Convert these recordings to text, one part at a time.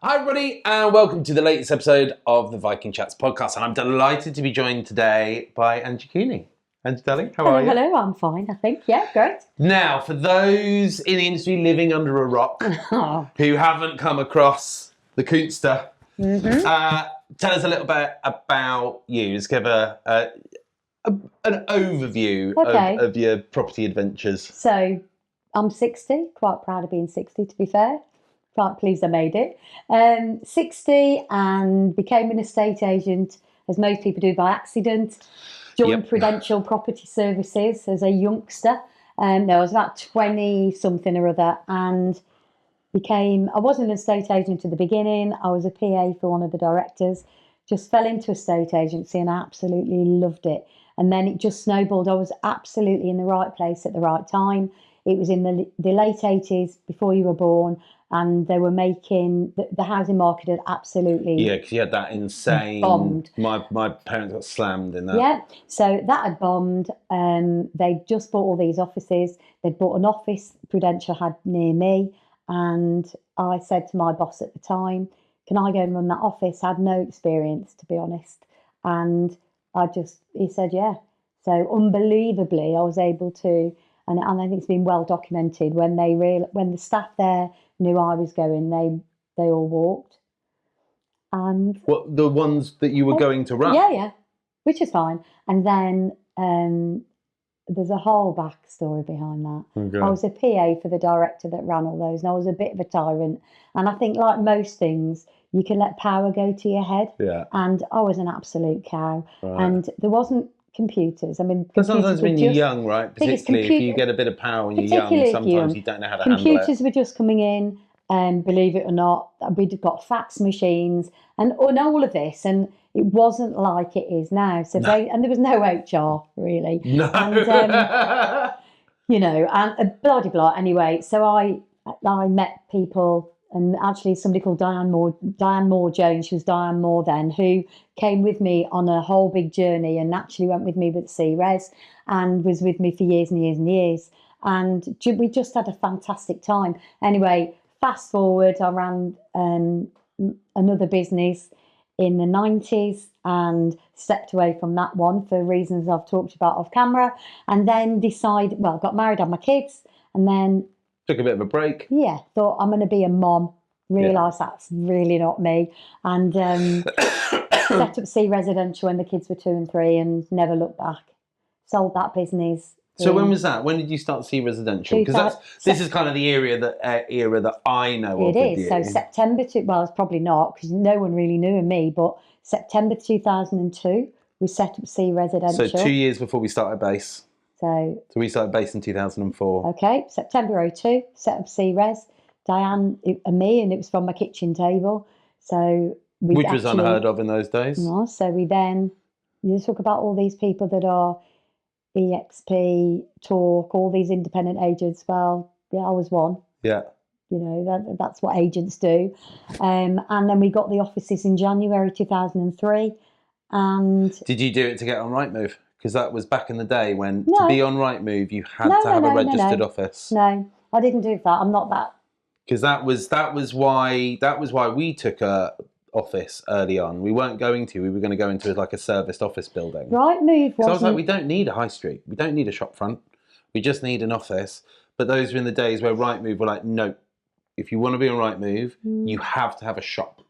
Hi everybody and welcome to the latest episode of the Viking Chats podcast, and I'm delighted to be joined today by Angi Cooney. Angie, darling, how are you? Hello, I'm fine, I think. Yeah, great. Now, for those in the industry living under a rock who haven't come across the Coonster, tell us a little bit about you. Just give an overview of your property adventures. So, I'm 60, quite proud of being 60 to be fair. Quite pleased I made it. 60 and became an estate agent, as most people do by accident. Joined Prudential Property Services as a youngster. I was about 20 something or other, and I wasn't an estate agent at the beginning. I was a PA for one of the directors. Just fell into estate agency and I absolutely loved it. And then it just snowballed. I was absolutely in the right place at the right time. It was in the late 80s, before you were born, and they were making the housing market had absolutely because you had that insane bombed. My parents got slammed in that. Yeah, so that had bombed. They just bought all these offices. They bought an office Prudential had near me, and I said to my boss at the time, "Can I go and run that office?" I had no experience, to be honest, and he said, "Yeah." So unbelievably, I was able to. And I think it's been well documented. When the staff there knew I was going, they all walked. And the ones that you were going to run? Yeah, which is fine. And then there's a whole backstory behind that. Okay. I was a PA for the director that ran all those, and I was a bit of a tyrant. And I think, like most things, you can let power go to your head. Yeah. And I was an absolute cow. Right. And there wasn't computers. I mean, sometimes when you're young, right? Particularly if you get a bit of power when you're young, sometimes you don't know how to handle it. Computers were just coming in, and believe it or not, we'd got fax machines and all of this, and it wasn't like it is now. So and there was no HR really. No. And and blah blah blah. Anyway, so I met people. And actually somebody called Diane Moore Jones, she was Diane Moore then, who came with me on a whole big journey and actually went with me with C-Res and was with me for years and years and years. And we just had a fantastic time. Anyway, fast forward, I ran another business in the 90s and stepped away from that one for reasons I've talked about off camera, and then got married, had my kids, and then took a bit of a break. Yeah, thought I'm going to be a mom. Realised that's really not me. And set up C Residential when the kids were 2 and 3 and never looked back. Sold that business. So when was that? When did you start C Residential? Because this is kind of the era that I know of. It is. So September, well, it's probably not because no one really knew of me, but September 2002, we set up C Residential. So 2 years before we started base. So we started base in 2004. Okay, September 02, set up C-Res, Diane and me, and it was from my kitchen table. So which was unheard of in those days. So you talk about all these people that are EXP, Talk, all these independent agents. Well, yeah, I was one. Yeah. That's what agents do. And then we got the offices in January 2003. And did you do it to get on Rightmove? Because that was back in the day when to be on Rightmove you had to have a registered office. No, I didn't do that. I'm not that. Because that was why we took a office early on. We weren't going to. We were going to go into like a serviced office building. Rightmove. So I was like, we don't need a high street. We don't need a shop front. We just need an office. But those were in the days where Rightmove were like, no, if you want to be on Rightmove, you have to have a shop.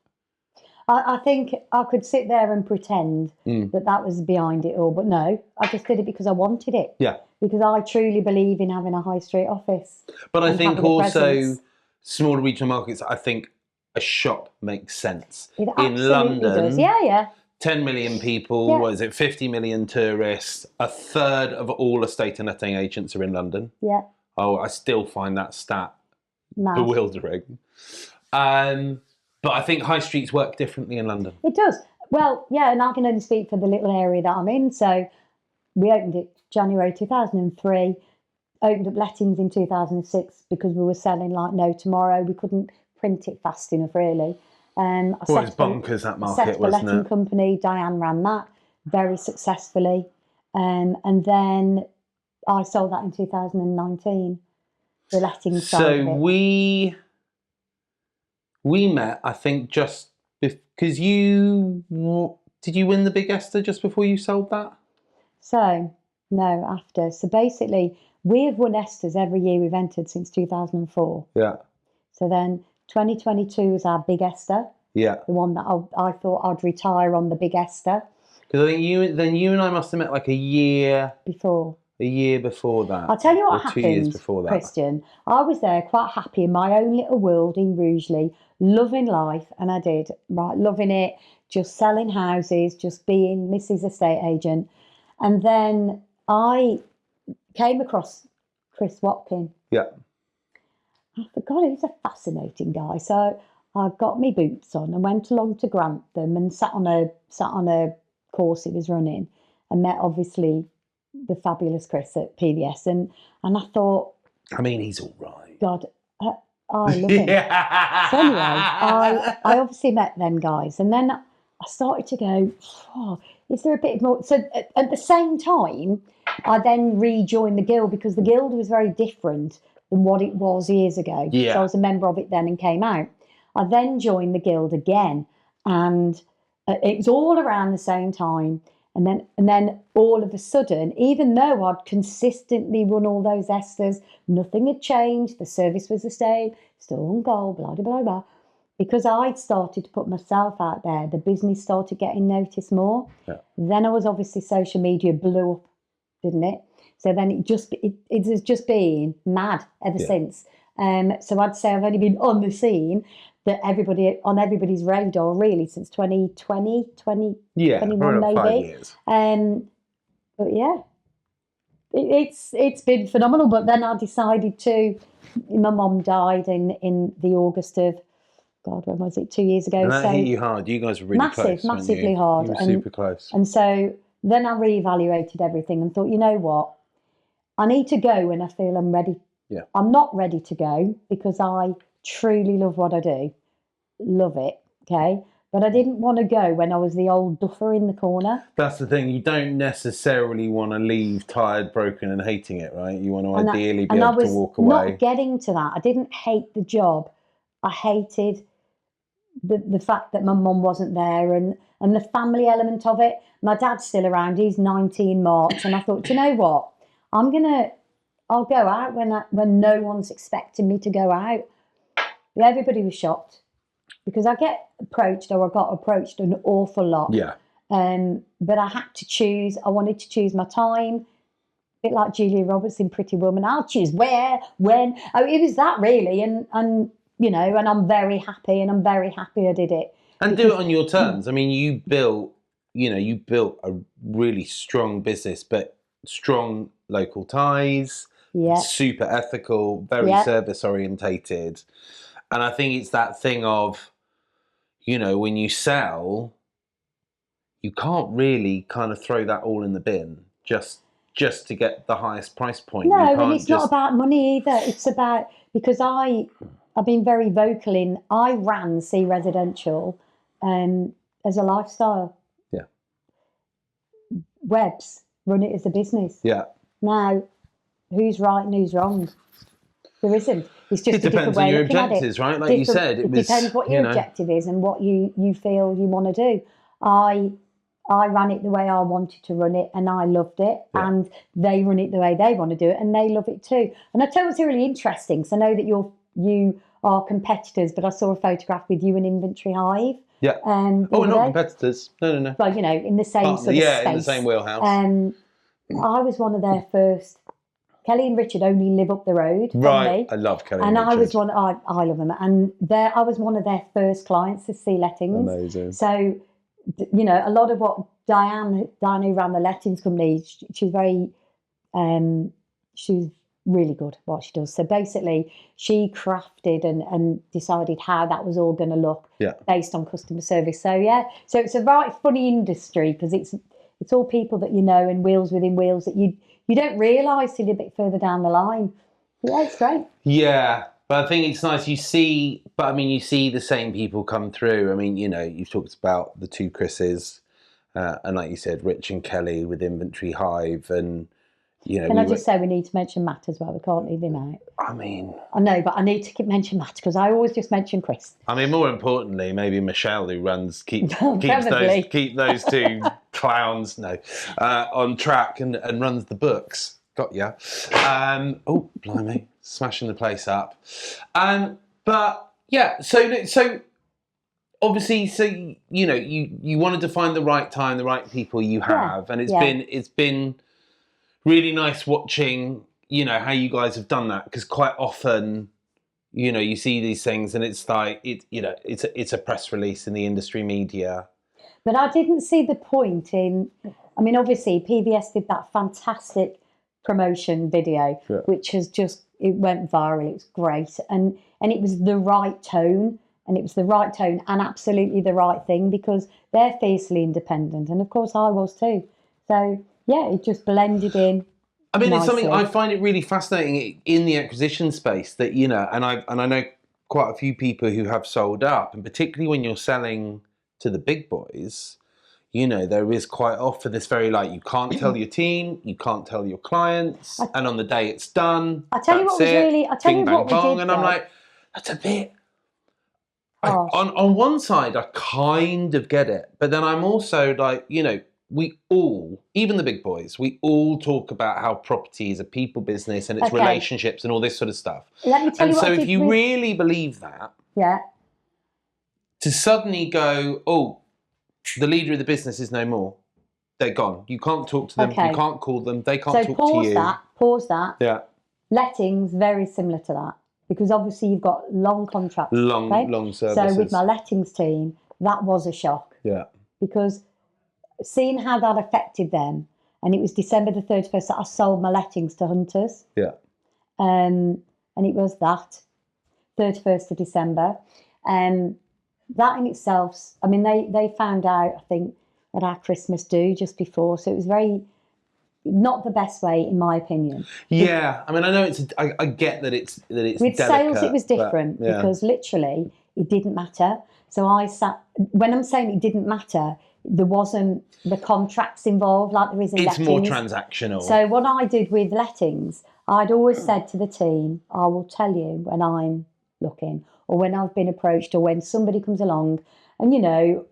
I think I could sit there and pretend that was behind it all, but no, I just did it because I wanted it. Yeah. Because I truly believe in having a high street office. But I think also smaller regional markets, I think a shop makes sense. It in London, does. Yeah. 10 million people, what is it, 50 million tourists, a third of all estate and letting agents are in London. Yeah. Oh, I still find that stat bewildering. But I think high streets work differently in London. It does. Well, yeah, and I can only speak for the little area that I'm in. So we opened it January 2003, opened up lettings in 2006 because we were selling like no tomorrow. We couldn't print it fast enough, really. It's bonkers, that market, set up a letting company. Diane ran that very successfully. And then I sold that in 2019, the letting side of it. So We met, I think, just because you... Did you win the Big Esther just before you sold that? So, no, after. So basically, we have won Esters every year we've entered since 2004. Yeah. So then 2022 was our Big Esther. Yeah. The one that I thought I'd retire on the Big Esther. Because I think you and I must have met like a year before. A year before that. I'll tell you what or happened, 2 years before that. Kristjan. I was there quite happy in my own little world in Rugeley, loving life, and I did, right, loving it, just selling houses, just being Mrs. Estate Agent. And then I came across Chris Watkin. Yeah. I forgot, he was a fascinating guy. So I got my boots on and went along to Grantham and sat on a course he was running and met obviously the fabulous Chris at PBS, and I thought, I mean, he's all right. God, I love him. Yeah. So anyway, I obviously met them guys, and then I started to go, oh, is there a bit more? So at the same time, I then rejoined the guild because the guild was very different than what it was years ago. Yeah. So I was a member of it then and came out. I then joined the guild again, and it was all around the same time. And then all of a sudden, even though I'd consistently run all those Esters, nothing had changed, the service was the same, still on goal, blah, blah, blah, blah. Because I'd started to put myself out there, the business started getting noticed more. Yeah. Then I was obviously social media blew up, didn't it? So then it has just been mad ever since. So I'd say I've only been on the scene that on everybody's radar really since 2020, 2021 maybe. 5 years. But yeah, it's been phenomenal. But then I decided my mum died in the August of, God, when was it? 2 years ago. And that hit you hard. You guys were really close. Massively hard. You were super close. And so then I reevaluated everything and thought, you know what? I need to go when I feel I'm ready. Yeah. I'm not ready to go because I truly love what I do. Love it. Okay. But I didn't want to go when I was the old duffer in the corner. That's the thing. You don't necessarily want to leave tired, broken and hating it, right? You want to ideally be able to walk away. Not getting to that. I didn't hate the job. I hated the fact that my mum wasn't there and the family element of it. My dad's still around. He's 90 in March. And I thought, you know what? I'll go out when no one's expecting me to go out. But everybody was shocked because I got approached an awful lot. Yeah. But I had to choose. I wanted to choose my time. A bit like Julia Roberts in Pretty Woman. I'll choose where, when. Oh, it was that really. And you know, and I'm very happy I did it. And do it on your terms. I mean, you built a really strong business, but strong local ties, super ethical, very service orientated. And I think it's that thing of, you know, when you sell, you can't really kind of throw that all in the bin just to get the highest price point. No, and it's not about money either. It's about, because I've been very vocal I ran C Residential as a lifestyle. Yeah. Webbs run it as a business. Yeah. Now, who's right and who's wrong? There isn't. It's just a different way of looking at it. It depends on your objectives, right? Like you said, it depends what your objective is and what you feel you want to do. I ran it the way I wanted to run it and I loved it, and they run it the way they want to do it and they love it too. And I tell you what's really interesting, because I know that you are competitors, but I saw a photograph with you and Inventory Hive. Yeah. We're not competitors. No. Well, you know, in the same sort of space. Yeah, in the same wheelhouse. I was one of their first. Kelly and Richard only live up the road from right. me. I love Kelly and Richard. I was I love them. And I was one of their first clients to see lettings. Amazing. So, you know, a lot of what Diane who ran the lettings company, she's very, she's really good at what she does. So basically, she crafted and decided how that was all going to look based on customer service. So, yeah, so it's a right funny industry because it's all people that you know and wheels within wheels that you don't realise till you're a bit further down the line. Yeah, it's great. Yeah, but I think it's nice. You see the same people come through. I mean, you know, you've talked about the two Chris's, and like you said, Rich and Kelly with Inventory Hive, and Can I just say we need to mention Matt as well? We can't leave him out. I mean, I know, but I need to mention Matt because I always just mention Chris. I mean, more importantly, maybe Michelle, who keeps those two clowns on track and runs the books. Got ya. Oh, blimey, smashing the place up. But yeah, so obviously, you wanted to find the right time, the right people you have, and it's been really nice watching, how you guys have done that, because quite often, you see these things and it's like, it's a press release in the industry media. But I didn't see the point obviously PBS did that fantastic promotion video, which it went viral. It was great. And it was the right tone, and absolutely the right thing, because they're fiercely independent. And of course I was too. So yeah, it just blended in. I mean, nicely. It's something I find it really fascinating in the acquisition space that, and I know quite a few people who have sold up, and particularly when you're selling to the big boys, there is quite often this very you can't tell your team, you can't tell your clients, and on the day it's done. I tell you what was really, and I'm like, that's a bit. On one side, I kind of get it, but then I'm also like, we all, even the big boys, we all talk about how property is a people business and it's relationships and all this sort of stuff. Let me tell you what I did. And so if you really believe that, to suddenly go, oh, the leader of the business is no more. They're gone. You can't talk to them. You can't call them. They can't talk to you. Pause that. Yeah. Lettings, very similar to that, because obviously you've got long contracts. Long services. So with my lettings team, that was a shock. Yeah. Because seeing how that affected them, and it was December the 31st that I sold my lettings to Hunters. Yeah. And it was that, 31st of December. That in itself, they found out, I think, at our Christmas do just before. So it was very, not the best way, in my opinion. Yeah. I know I get that it's with delicate, sales, it was different because literally it didn't matter. So when I'm saying it didn't matter, there wasn't the contracts involved like there is in lettings. It's more transactional. So what I did with lettings, I'd always said to the team, I will tell you when I'm looking, or when I've been approached, or when somebody comes along. And,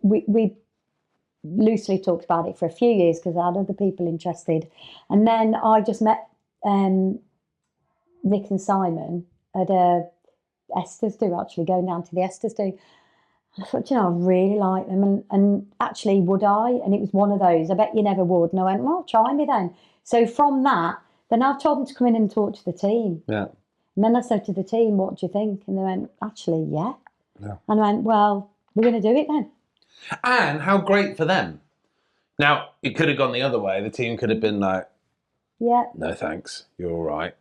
we loosely talked about it for a few years because I had other people interested. And then I just met Nick and Simon at Esther's do, actually, going down to the Esther's do. I thought, I really like them. And actually, would I? And it was one of those, I bet you never would. And I went, well, try me then. So from that, then I told them to come in and talk to the team. Yeah. And then I said to the team, what do you think? And they went, actually, yeah. And I went, well, we're going to do it then. And how great for them. Now, it could have gone the other way. The team could have been like, no thanks, you're all right.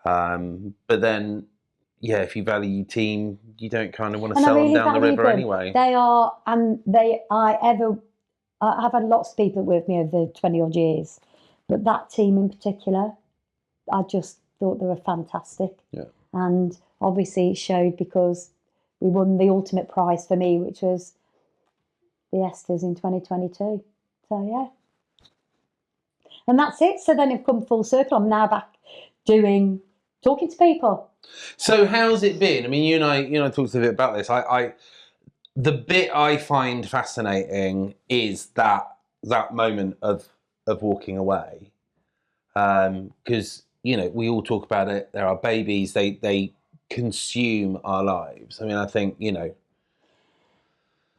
But then, if you value your team, you don't kind of want to sell them down the river anyway. They are, and I've had lots of people with me over the 20 odd years, but that team in particular, I just thought they were fantastic. Yeah. And obviously it showed because we won the ultimate prize for me, which was the Esters in 2022. So yeah. And that's it. So then I've come full circle. I'm now back talking to people. So how's it been? You and I talked a bit about this. The bit I find fascinating is that moment of walking away. Because we all talk about it. There are babies. They consume our lives. I think,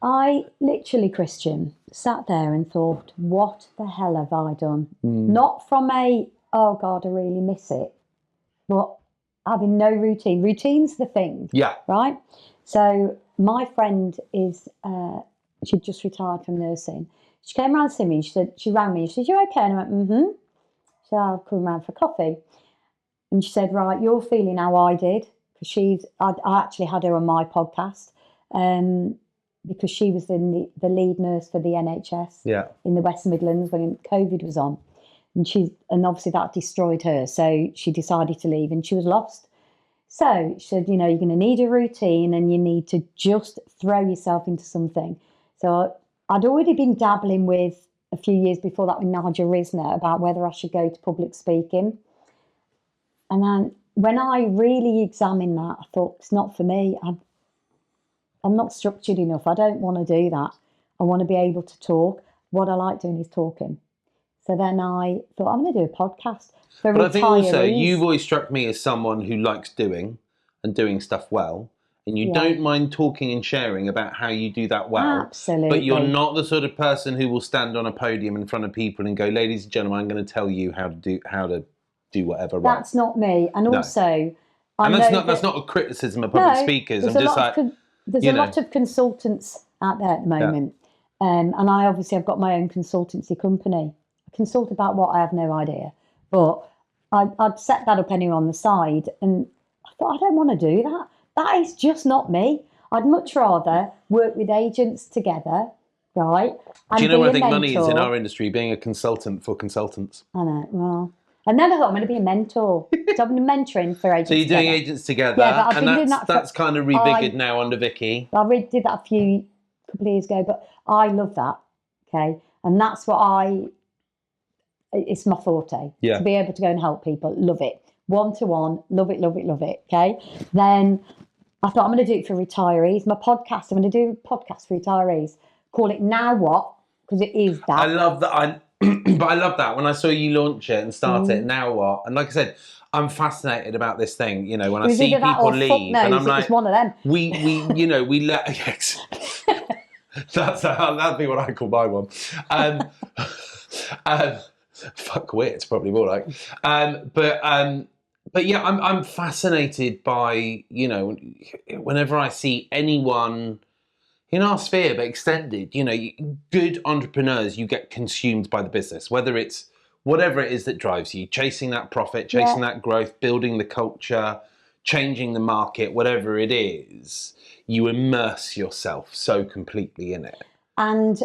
I literally, Kristjan, sat there and thought, what the hell have I done? Not from oh God, I really miss it, but having no routine. Routine's the thing. Yeah. Right? So my friend is, she'd just retired from nursing. She came around to see me. She rang me. And she said, you okay? And I went, mm-hmm. So I'll come around for coffee. And she said, right, you're feeling how I did. Because I actually had her on my podcast because she was the lead nurse for the NHS in the West Midlands when COVID was on. And obviously that destroyed her. So she decided to leave and she was lost. So she said, you're going to need a routine and you need to just throw yourself into something. So I'd already been dabbling with a few years before that with Nigel Risner about whether I should go to public speaking. And then when I really examined that, I thought, it's not for me. I'm not structured enough. I don't want to do that. I want to be able to talk. What I like doing is talking. So then I thought, I'm going to do a podcast for retirees. But I think also, you've always struck me as someone who likes doing stuff well. And you don't mind talking and sharing about how you do that well. Absolutely. But you're not the sort of person who will stand on a podium in front of people and go, ladies and gentlemen, I'm going to tell you how to do whatever right. That's not me. And also, that's not a criticism of public speakers. I'm just like, there's a lot of consultants out there at the moment. And I obviously have got my own consultancy company. I consult about what I have no idea. But I'd set that up anyway on the side. And I thought, I don't want to do that. That is just not me. I'd much rather work with agents together, right? And do you know what I think money is in our industry, being a consultant for consultants? I know, well, I never thought I'm going to be a mentor. So I've been mentoring for agents. So you're doing agents together, yeah, but I've been doing that's kind of rebiggered now under Vicky. I did that a couple of years ago, but I love that, okay? And that's what it's my forte, to be able to go and help people, love it. One-to-one, love it, love it, love it, okay? Then I thought, I'm going to do it for retirees. My podcast, I'm going to do a podcast for retirees. Call it Now What, because it is that. I love that. But I love that. When I saw you launch it and start it, Now What? And like I said, I'm fascinated about this thing, you know, when I see people leave. And I'm like, it's one of them. We let, yes. That'd be what I call my one. Fuck wit, probably more like. But yeah, I'm fascinated by, you know, whenever I see anyone in our sphere, but extended, you know, good entrepreneurs, you get consumed by the business, whether it's whatever it is that drives you, chasing that profit, chasing that growth, building the culture, changing the market, whatever it is, you immerse yourself so completely in it. And,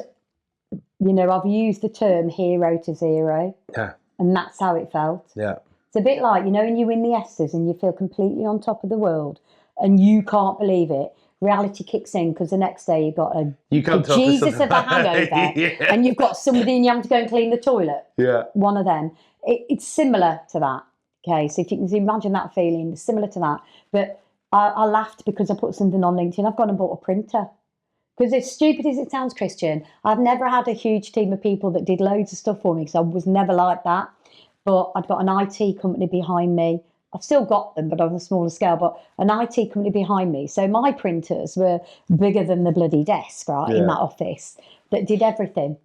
you know, I've used the term hero to zero. Yeah. And that's how it felt. Yeah. It's a bit like, you know, when you win the Esters and you feel completely on top of the world and you can't believe it. Reality kicks in because the next day you've got a Jesus of a hangover and you've got somebody and you have to go and clean the toilet. Yeah. One of them. It's similar to that. Okay, so if you can imagine that feeling, it's similar to that. But I laughed because I put something on LinkedIn. I've gone and bought a printer. Because as stupid as it sounds, Kristjan, I've never had a huge team of people that did loads of stuff for me because I was never like that. But I'd got an IT company behind me. I've still got them, but on a smaller scale, but an IT company behind me. So my printers were bigger than the bloody desk, right, in that office, that did everything.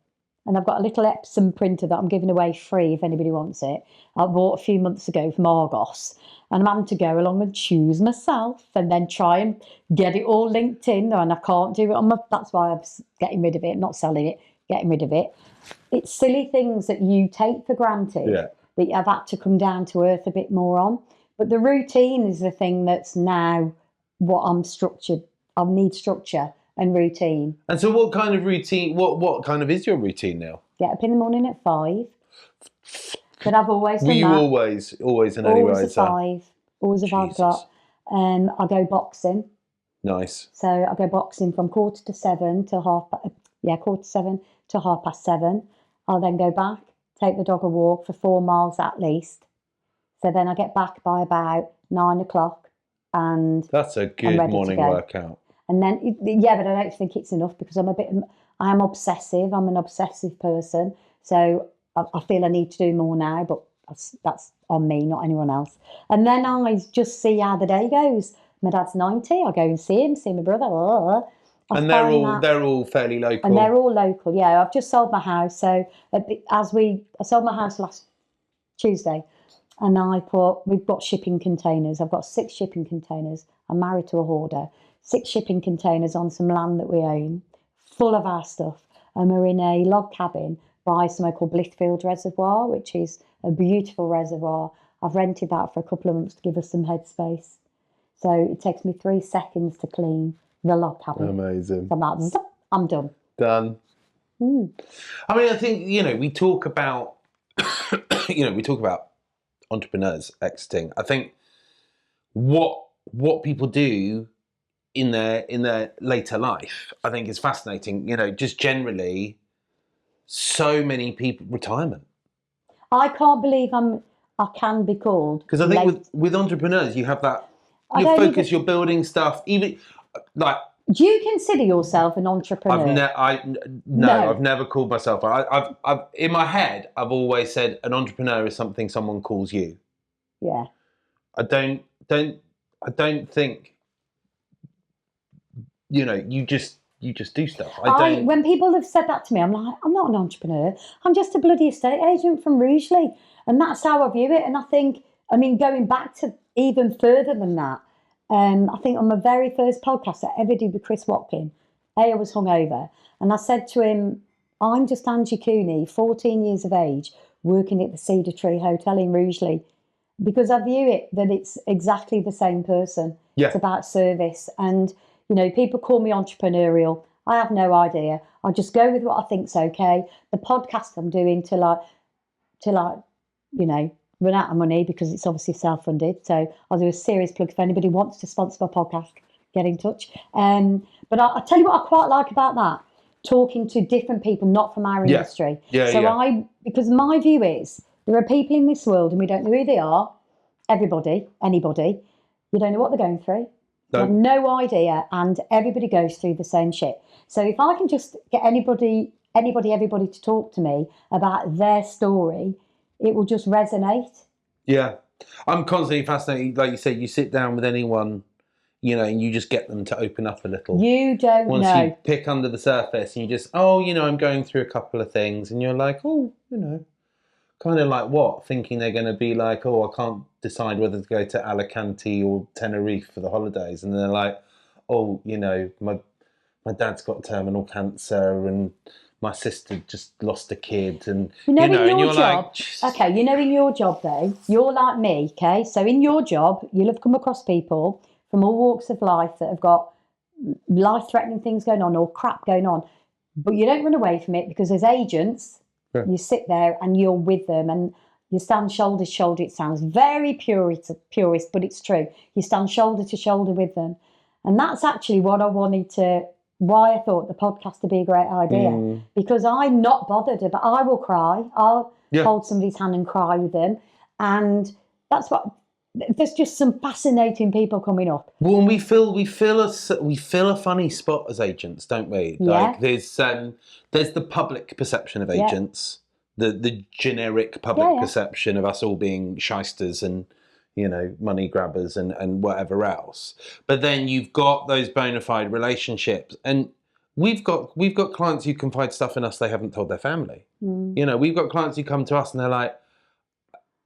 And I've got a little Epson printer that I'm giving away free if anybody wants it. I bought a few months ago from Argos. And I'm having to go along and choose myself and then try and get it all linked in. And I can't do it that's why I'm getting rid of it, not selling it, getting rid of it. It's silly things that you take for granted that I've had to come down to earth a bit more on. But the routine is the thing that's now what I'm structured. I need structure and routine. And so what kind of routine, what kind of is your routine now? Get up in the morning at 5. But I've always done that. Were you always an early riser? Always at 5. Always at 5 o'clock. I go boxing. Nice. So I go boxing from 6:45 to 7:15 to 7:30. I'll then go back, take the dog a walk for 4 miles at least. So then I get back by about 9 o'clock and that's a good morning workout. And then, but I don't think it's enough because I am obsessive. I'm an obsessive person. So I feel I need to do more now, but that's on me, not anyone else. And then I just see how the day goes. My dad's 90. I go and see him, see my brother. And they're all fairly local. And they're all local, yeah. I've just sold my house. So I sold my house last Tuesday. And we've got shipping containers. I've got 6 shipping containers. I'm married to a hoarder. 6 shipping containers on some land that we own, full of our stuff. And we're in a log cabin by somewhere called Blithfield Reservoir, which is a beautiful reservoir. I've rented that for a couple of months to give us some headspace. So it takes me 3 seconds to clean the log cabin. Amazing. So I'm done. Done. I mean, I think, we talk about, entrepreneurs exiting. I think what people do in their later life, I think is fascinating. Just generally, so many people retirement. I can't believe I can be called. Because I think with entrepreneurs, you have that, you focus, you're building stuff, even like. Do you consider yourself an entrepreneur? I've never called myself. I've in my head, I've always said an entrepreneur is something someone calls you. Yeah. I don't think, you just do stuff. When people have said that to me, I'm like, I'm not an entrepreneur. I'm just a bloody estate agent from Rugeley. And that's how I view it. And I think, going back to even further than that, I think on my very first podcast I ever did with Chris Watkin, I was hungover. And I said to him, I'm just Angi Cooney, 14 years of age, working at the Cedar Tree Hotel in Rugeley. Because I view it that it's exactly the same person. Yeah. It's about service. And, people call me entrepreneurial. I have no idea. I just go with what I think's okay. The podcast I'm doing to run out of money because it's obviously self-funded. So I'll do a serious plug if anybody wants to sponsor my podcast, get in touch. But I'll tell you what I quite like about that. Talking to different people, not from our industry. Because my view is there are people in this world and we don't know who they are. Everybody, anybody. You don't know what they're going through. You have no idea, and everybody goes through the same shit. So if I can just get everybody to talk to me about their story, it will just resonate. Yeah. I'm constantly fascinated. Like you said, you sit down with anyone, and you just get them to open up a little. You don't know. Once you pick under the surface and you just, I'm going through a couple of things, and you're like, kind of like what? Thinking they're going to be like, I can't decide whether to go to Alicante or Tenerife for the holidays. And they're like, my dad's got terminal cancer and my sister just lost a kid. And, in your job, like... Okay, in your job though, you're like me, okay? So in your job, you'll have come across people from all walks of life that have got life-threatening things going on or crap going on. But you don't run away from it because as agents... Yeah. You sit there and you're with them and you stand shoulder to shoulder. It sounds very purist, but it's true. You stand shoulder to shoulder with them. And that's actually why I thought the podcast would be a great idea. Because I'm not bothered, but I will cry. I'll hold somebody's hand and cry with them. And there's just some fascinating people coming up. Well, we fill a funny spot as agents, don't we? Yeah. Like there's the public perception of agents, the generic public perception of us all being shysters and money grabbers and whatever else. But then you've got those bona fide relationships, and we've got clients who confide stuff in us they haven't told their family. We've got clients who come to us and they're like,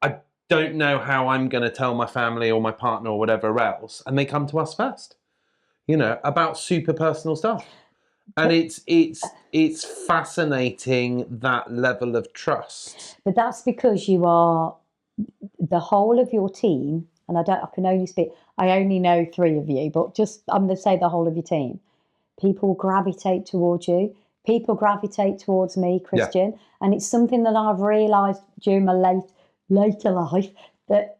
I don't know how I'm going to tell my family or my partner or whatever else, and they come to us first, about super personal stuff. And it's fascinating, that level of trust. But that's because you are the whole of your team, and I only know 3 of you, but I'm going to say the whole of your team. People gravitate towards you. People gravitate towards me, Kristjan. And it's something that I've realised during my later life but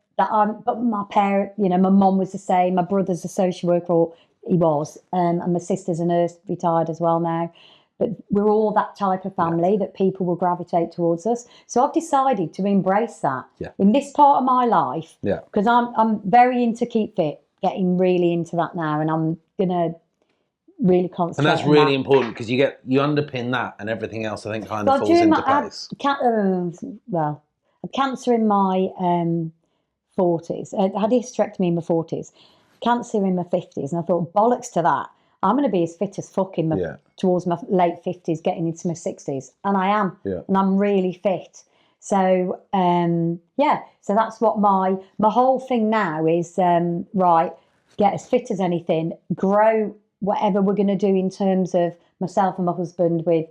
my parent, my mum was the same, my brother's a social worker, or he was, and my sister's a nurse, retired as well now. But we're all that type of family that people will gravitate towards us. So I've decided to embrace that in this part of my life, because I'm very into keep fit, getting really into that now, and I'm gonna really concentrate. And that's really important because you underpin that, and everything else I think kind of falls into place. I had cancer in my 40s. I had a hysterectomy in my 40s, cancer in my 50s, and I thought, bollocks to that. I'm going to be as fit as fuck towards my late 50s, getting into my 60s. And I am. Yeah. And I'm really fit. So, so that's what my whole thing now is, get as fit as anything, grow whatever we're going to do in terms of myself and my husband with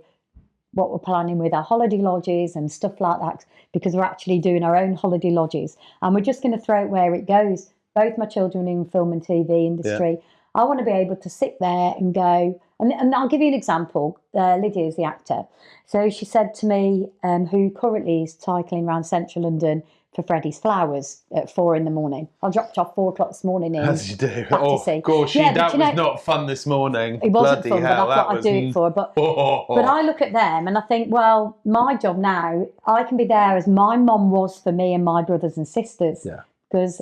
what we're planning with our holiday lodges and stuff like that, because we're actually doing our own holiday lodges. And we're just going to throw it where it goes. Both my children in film and TV industry. Yeah. I want to be able to sit there and go, and I'll give you an example. Lydia is the actor. So she said to me, who currently is cycling around central London for Freddie's flowers at 4 a.m. I dropped off 4 o'clock this morning in As you do. Battersea. Gosh, that was not fun this morning. It wasn't Bloody fun, hell, but that's what I do it for. But I look at them and I think, well, my job now, I can be there as my mum was for me and my brothers and sisters. Yeah. Because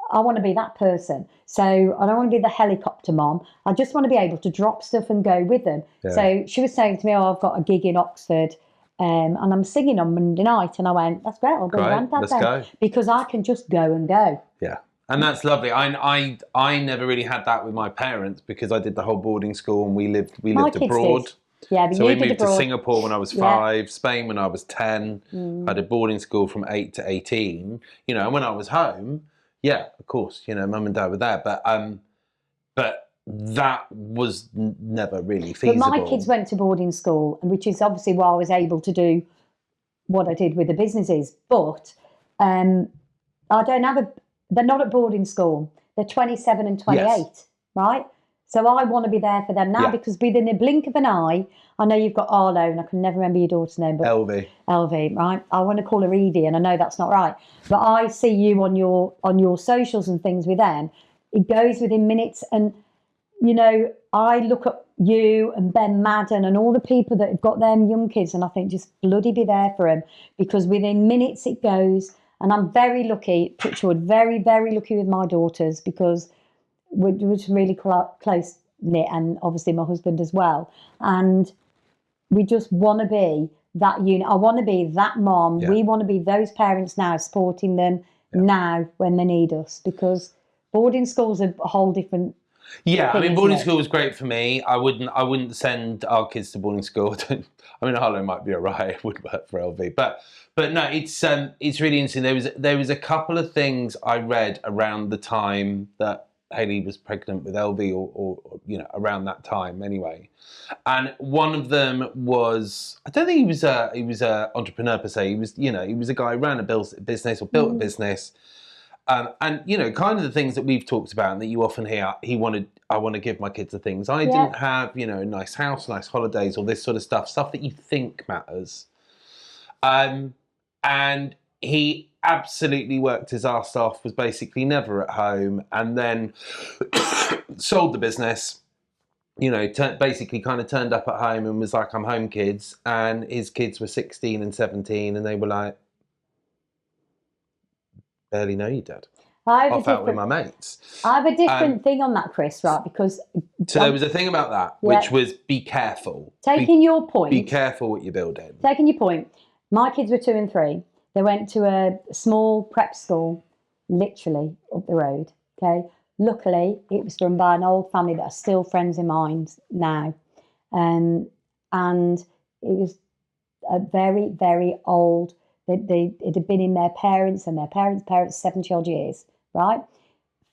I want to be that person. So I don't want to be the helicopter mom. I just want to be able to drop stuff and go with them. Yeah. So she was saying to me, I've got a gig in Oxford and I'm singing on Monday night. And I went, that's great, I'll bring Granddad then. Go. Because I can just go and go. Yeah. And that's lovely. I never really had that with my parents because I did the whole boarding school and we lived abroad. Did. Yeah, but so we moved to Singapore when I was 5, Spain when I was 10. I did boarding school from 8 to 18. And when I was home, yeah, of course, mum and dad were there, but that was never really feasible. But my kids went to boarding school, which is obviously why I was able to do what I did with the businesses. But they're not at boarding school. They're 27 and 28, right? So I want to be there for them now because within a blink of an eye, I know you've got Arlo and I can never remember your daughter's name. But LV, right? I want to call her Evie and I know that's not right. But I see you on your socials and things with them. It goes within minutes. And, I look at you and Ben Madden and all the people that have got them young kids and I think just bloody be there for them because within minutes it goes. And I'm very lucky, Touchwood, very, very lucky with my daughters because we're just really close knit and obviously my husband as well. And we just want to be that unit. I want to be that mom. Yeah. We want to be those parents now supporting them now when they need us because boarding schools are a whole different thing, boarding school was great for me. I wouldn't send our kids to boarding school. Harlow might be alright. It would work for LV. But no, it's really interesting. There was a couple of things I read around the time that Hayley was pregnant with LV or around that time anyway. And one of them was, I don't think he was a entrepreneur per se. He was a guy who ran a business or built a business. And kind of the things that we've talked about and that you often hear, I want to give my kids the things I didn't have, a nice house, nice holidays, all this sort of stuff that you think matters. And he absolutely worked his ass off, was basically never at home, and then sold the business, basically kind of turned up at home and was like, I'm home, kids. And his kids were 16 and 17 and they were like, barely know you, Dad. Off out with my mates. I have a different thing on that, Chris, right? Because so there was a thing about that, which was be careful. Taking your point. Be careful what you build in. Taking your point. My kids were 2 and 3. They went to a small prep school, literally up the road. Okay. Luckily, it was run by an old family that are still friends of mine now, and it was a very, very old. It had been in their parents' 70-odd years, right?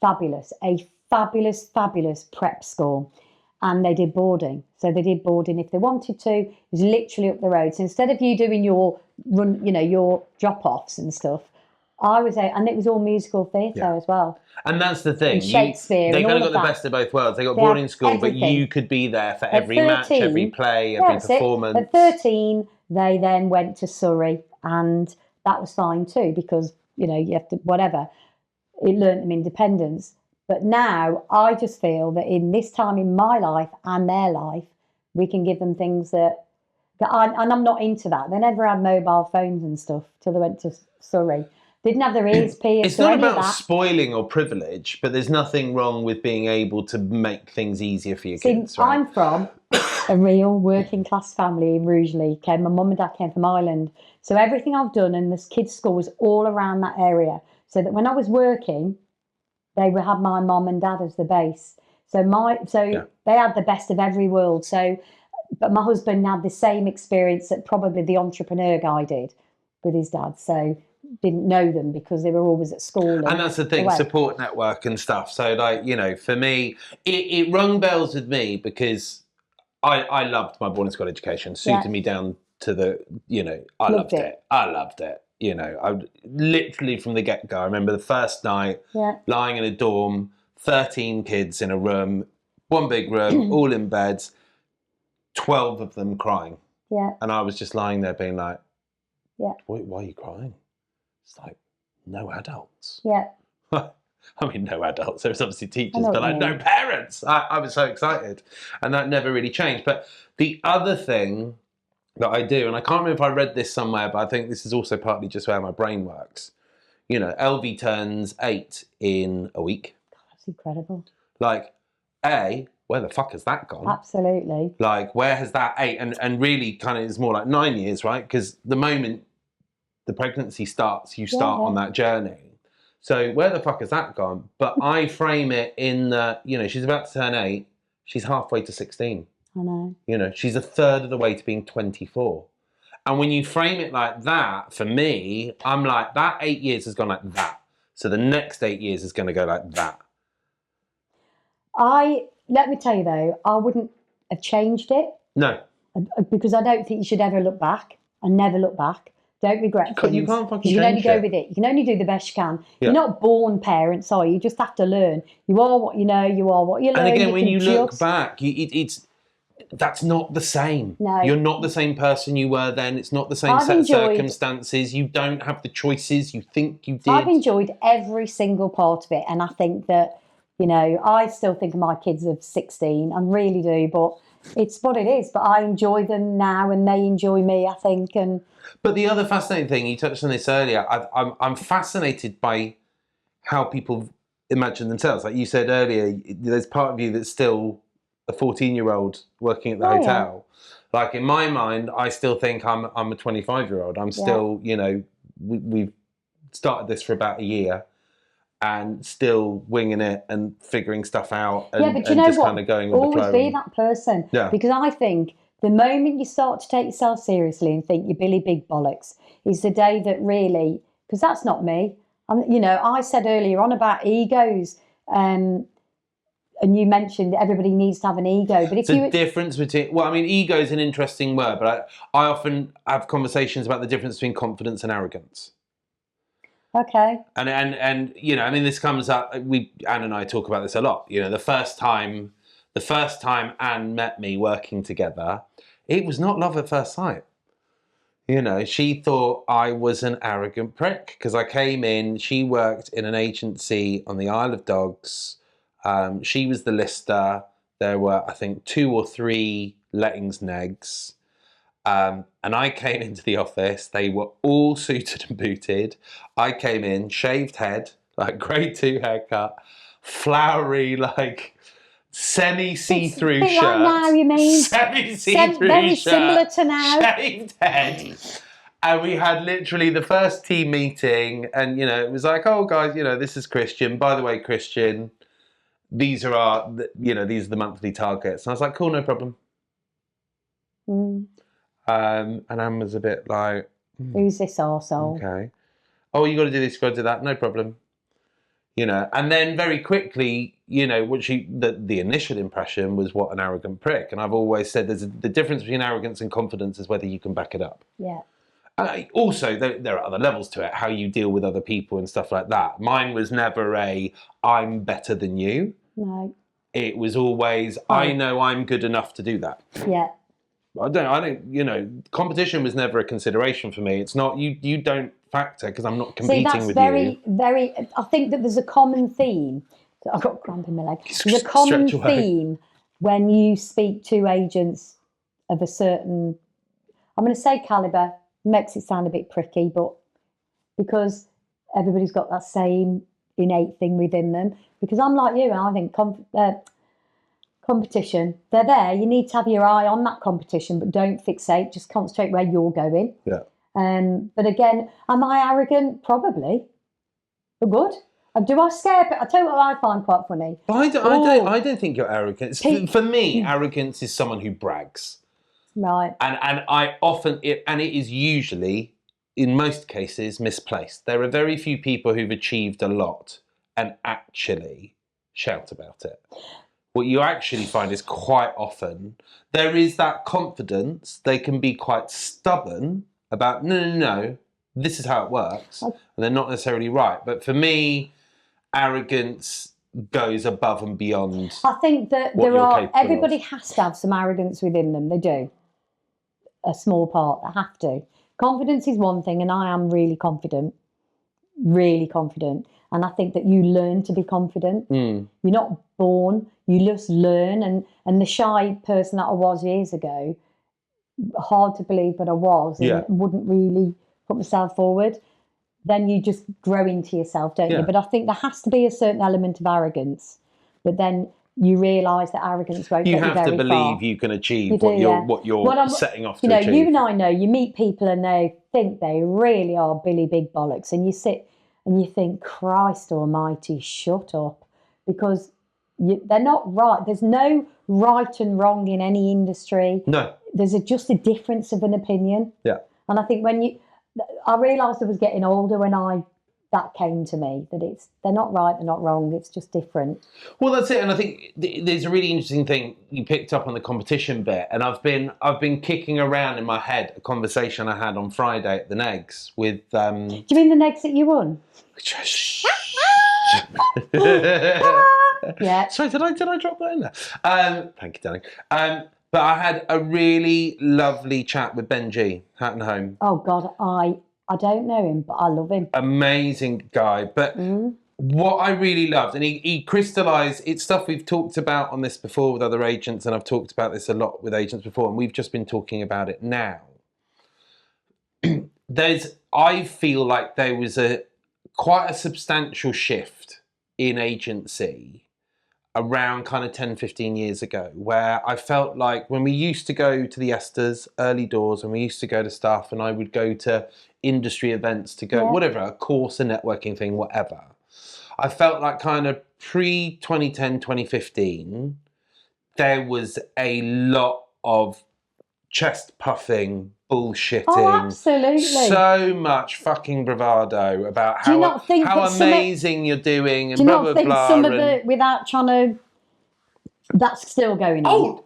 Fabulous, a fabulous prep school. And they did boarding. So they did boarding if they wanted to. It was literally up the road. So instead of you doing your run, your drop-offs and stuff, I was there, and it was all musical theatre as well. And that's the thing. And Shakespeare. They kind of got the best of both worlds. They got boarding school, everything. But you could be there for every match, every play, every performance. At 13, they then went to Surrey. And that was fine too, because, you have to, whatever. It learnt them independence. But now I just feel that in this time in my life and their life, we can give them things and I'm not into that. They never had mobile phones and stuff till they went to Surrey. They didn't have their ears pierced. It's not about spoiling or privilege, but there's nothing wrong with being able to make things easier for your kids. Right? I'm from a real working class family in Rugeley. Okay, my mum and dad came from Ireland. So everything I've done in this kids' school was all around that area. So that when I was working, they would have my mum and dad as the base. So they had the best of every world. But my husband had the same experience that probably the entrepreneur guy did with his dad. So didn't know them because they were always at school. And that's the thing, support network and stuff. So for me, it rung bells with me because I loved my boarding school education. Suited me down to the, I loved it. I loved it. I literally from the get-go, I remember the first night lying in a dorm, 13 kids in a room, one big room, all in beds, 12 of them crying. Yeah. And I was just lying there being like, why are you crying? It's like, no adults. Yeah. I mean, no adults. There's obviously teachers, know but what you like no mean. parents. I was so excited, and that never really changed. But the other thing that I do, and I can't remember if I read this somewhere, but I think this is also partly just where my brain works. You know, LV turns 8 in a week. God, that's incredible. Like, where the fuck has that gone? Absolutely. Like, where has that 8? And really kind of is more like 9 years, right? Because the moment the pregnancy starts, you start on that journey. So where the fuck has that gone? But I frame it in that, you know, she's about to turn 8. She's halfway to 16. I know. You know, she's a third of the way to being 24. And when you frame it like that, for me, I'm like, that 8 years has gone like that. So the next 8 years is going to go like that. Let me tell you though, I wouldn't have changed it. No. Because I don't think you should ever look back. And never look back. Don't regret things. You can't fucking change it. You can only go with it. You can only do the best you can. Yeah. You're not born parents, are you? You just have to learn. You are what you know. You are what you learn. And again, when you look back, that's not the same. No. You're not the same person you were then. It's not the same set of circumstances. You don't have the choices you think you did. I've enjoyed every single part of it. And I think that, you know, I still think of my kids of 16. I really do. But it's what it is. But I enjoy them now and they enjoy me, I think. But the other fascinating thing, you touched on this earlier, I'm fascinated by how people imagine themselves. Like you said earlier, there's part of you that's still a 14-year-old working at the hotel. Yeah. Like in my mind, I still think I'm a 25-year-old. I'm still, you know, we've started this for about a year and still winging it and figuring stuff out and, but you know just what? kind of going with the flow. Always be that person. Yeah. Because I think the moment you start to take yourself seriously and think you're Billy Big Bollocks is the day that really, because that's not me. You know, I said earlier on about egos, and you mentioned that everybody needs to have an ego. But if the difference between, well, I mean, ego is an interesting word, but I often have conversations about the difference between confidence and arrogance. Okay. And you know, I mean, this comes up. Anne and I talk about this a lot. You know, the first time Anne met me working together, it was not love at first sight. You know, she thought I was an arrogant prick because I came in. She worked in an agency on the Isle of Dogs. She was the lister. There were, I think, 2 or 3 lettings negs. And I came into the office. They were all suited and booted. I came in, shaved head, like grade 2 haircut, flowery, like semi-see-through shirt. Like now, you mean? Semi-see-through very shirt. Similar to now. Shaved head. And we had literally the first team meeting. And, you know, it was like, oh, guys, you know, this is Kristjan. By the way, Kristjan, these are these are the monthly targets. And I was like, cool, no problem. And Anne was a bit like, who's this arsehole? Okay. Oh, you got to do this, you got to do that. No problem. You know, and then very quickly, you know, the initial impression was what an arrogant prick. And I've always said the difference between arrogance and confidence is whether you can back it up. Yeah. Also, there are other levels to it, how you deal with other people and stuff like that. Mine was never I'm better than you. No. It was always, I know I'm good enough to do that. Yeah. I don't, you know, competition was never a consideration for me. It's not, you don't factor because I'm not competing with you. Very, I think that there's a common theme. I've got a cramp in my leg. There's a common theme when you speak to agents of a certain, I'm going to say calibre, makes it sound a bit pricky, but because everybody's got that same innate thing within them. Because I'm like you, and I think competition, they're there. You need to have your eye on that competition, but don't fixate. Just concentrate where you're going. Yeah. But again, am I arrogant? Probably. But good. Do I scare people? I tell you what I find quite funny. I don't think you're arrogant. For me, arrogance is someone who brags. Right. And I often, it is usually, in most cases, misplaced. There are very few people who've achieved a lot and actually shout about it. What you actually find is quite often there is that confidence. They can be quite stubborn about, no, this is how it works. And they're not necessarily right. But for me, arrogance goes above and beyond. I think that everybody has to have some arrogance within them. They do. A small part, they have to. Confidence is one thing, and I am really confident. really confident. And I think that you learn to be confident. You're not born, you just learn. And the shy person that I was years ago, hard to believe, but I was, and wouldn't really put myself forward. Then you just grow into yourself, don't you? But I think there has to be a certain element of arrogance. But then you realise that arrogance won't get you very far. You have to believe you can achieve what you're setting off to achieve. You and I know, you meet people and they think they really are Billy Big Bollocks, and you sit and you think, Christ almighty, shut up. Because they're not right. There's no right and wrong in any industry. No. There's just a difference of an opinion. Yeah. And I think I realised I was getting older when that came to me, that they're not right, they're not wrong, it's just different. Well, that's it. And I think there's a really interesting thing you picked up on the competition bit, and I've been kicking around in my head a conversation I had on Friday at the Negs with Do you mean the Negs that you won? Yeah. Sorry, did I drop that in there? Thank you, darling. But I had a really lovely chat with Benji, Hatton Home. Oh God, I don't know him, but I love him. Amazing guy. But what I really loved, and he crystallised, it's stuff we've talked about on this before with other agents, and I've talked about this a lot with agents before, and we've just been talking about it now. I feel like there was quite a substantial shift in agency around kind of 10, 15 years ago, where I felt like when we used to go to the Esters, early doors, and we used to go to stuff, and I would go to industry events to go, whatever, a course, a networking thing, whatever. I felt like kind of pre-2010, 2015, there was a lot of chest puffing, bullshitting. Oh, absolutely. So much fucking bravado about how amazing you're doing and blah, blah, blah. Do you not think some of the, without trying to, that's still going on? Oh,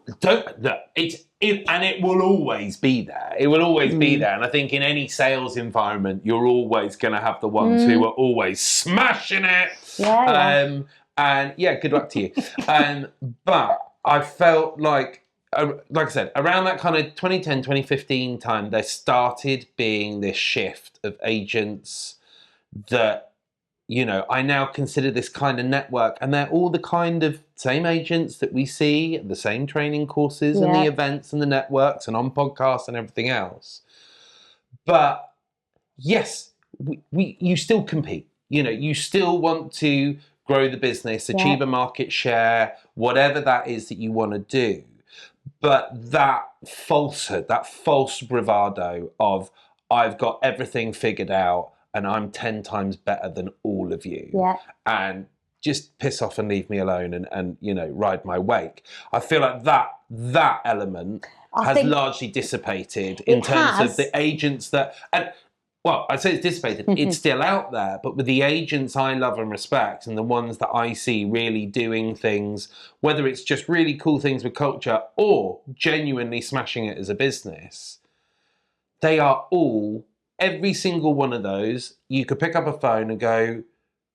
and it will always be there. It will always be there. And I think in any sales environment, you're always going to have the ones who are always smashing it. Yeah. And yeah, good luck to you. But I felt like I said, around that kind of 2010, 2015 time, there started being this shift of agents that, I now consider this kind of network, and they're all the kind of same agents that we see at the same training courses and the events and the networks and on podcasts and everything else. But yes, you still compete. You still want to grow the business, achieve a market share, whatever that is that you want to do. But that falsehood, that false bravado of I've got everything figured out and I'm 10 times better than all of you. Yeah. And just piss off and leave me alone and ride my wake. I feel like that element has largely dissipated in terms of the agents that... Well, I'd say it's dissipated. It's still out there, but with the agents I love and respect and the ones that I see really doing things, whether it's just really cool things with culture or genuinely smashing it as a business, they are all, every single one of those, you could pick up a phone and go,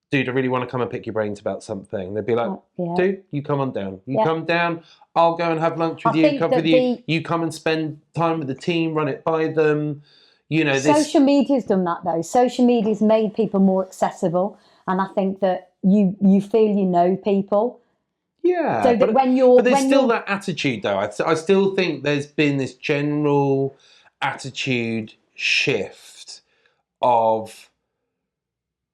dude, I really want to come and pick your brains about something. They'd be like, dude, you come on down. You come down, I'll go and have lunch with you, cover with you. You come and spend time with the team, run it by them. Social media's done that though. Social media's made people more accessible, and I think that you feel you know people. Yeah. So that but there's still that attitude though. I still think there's been this general attitude shift of,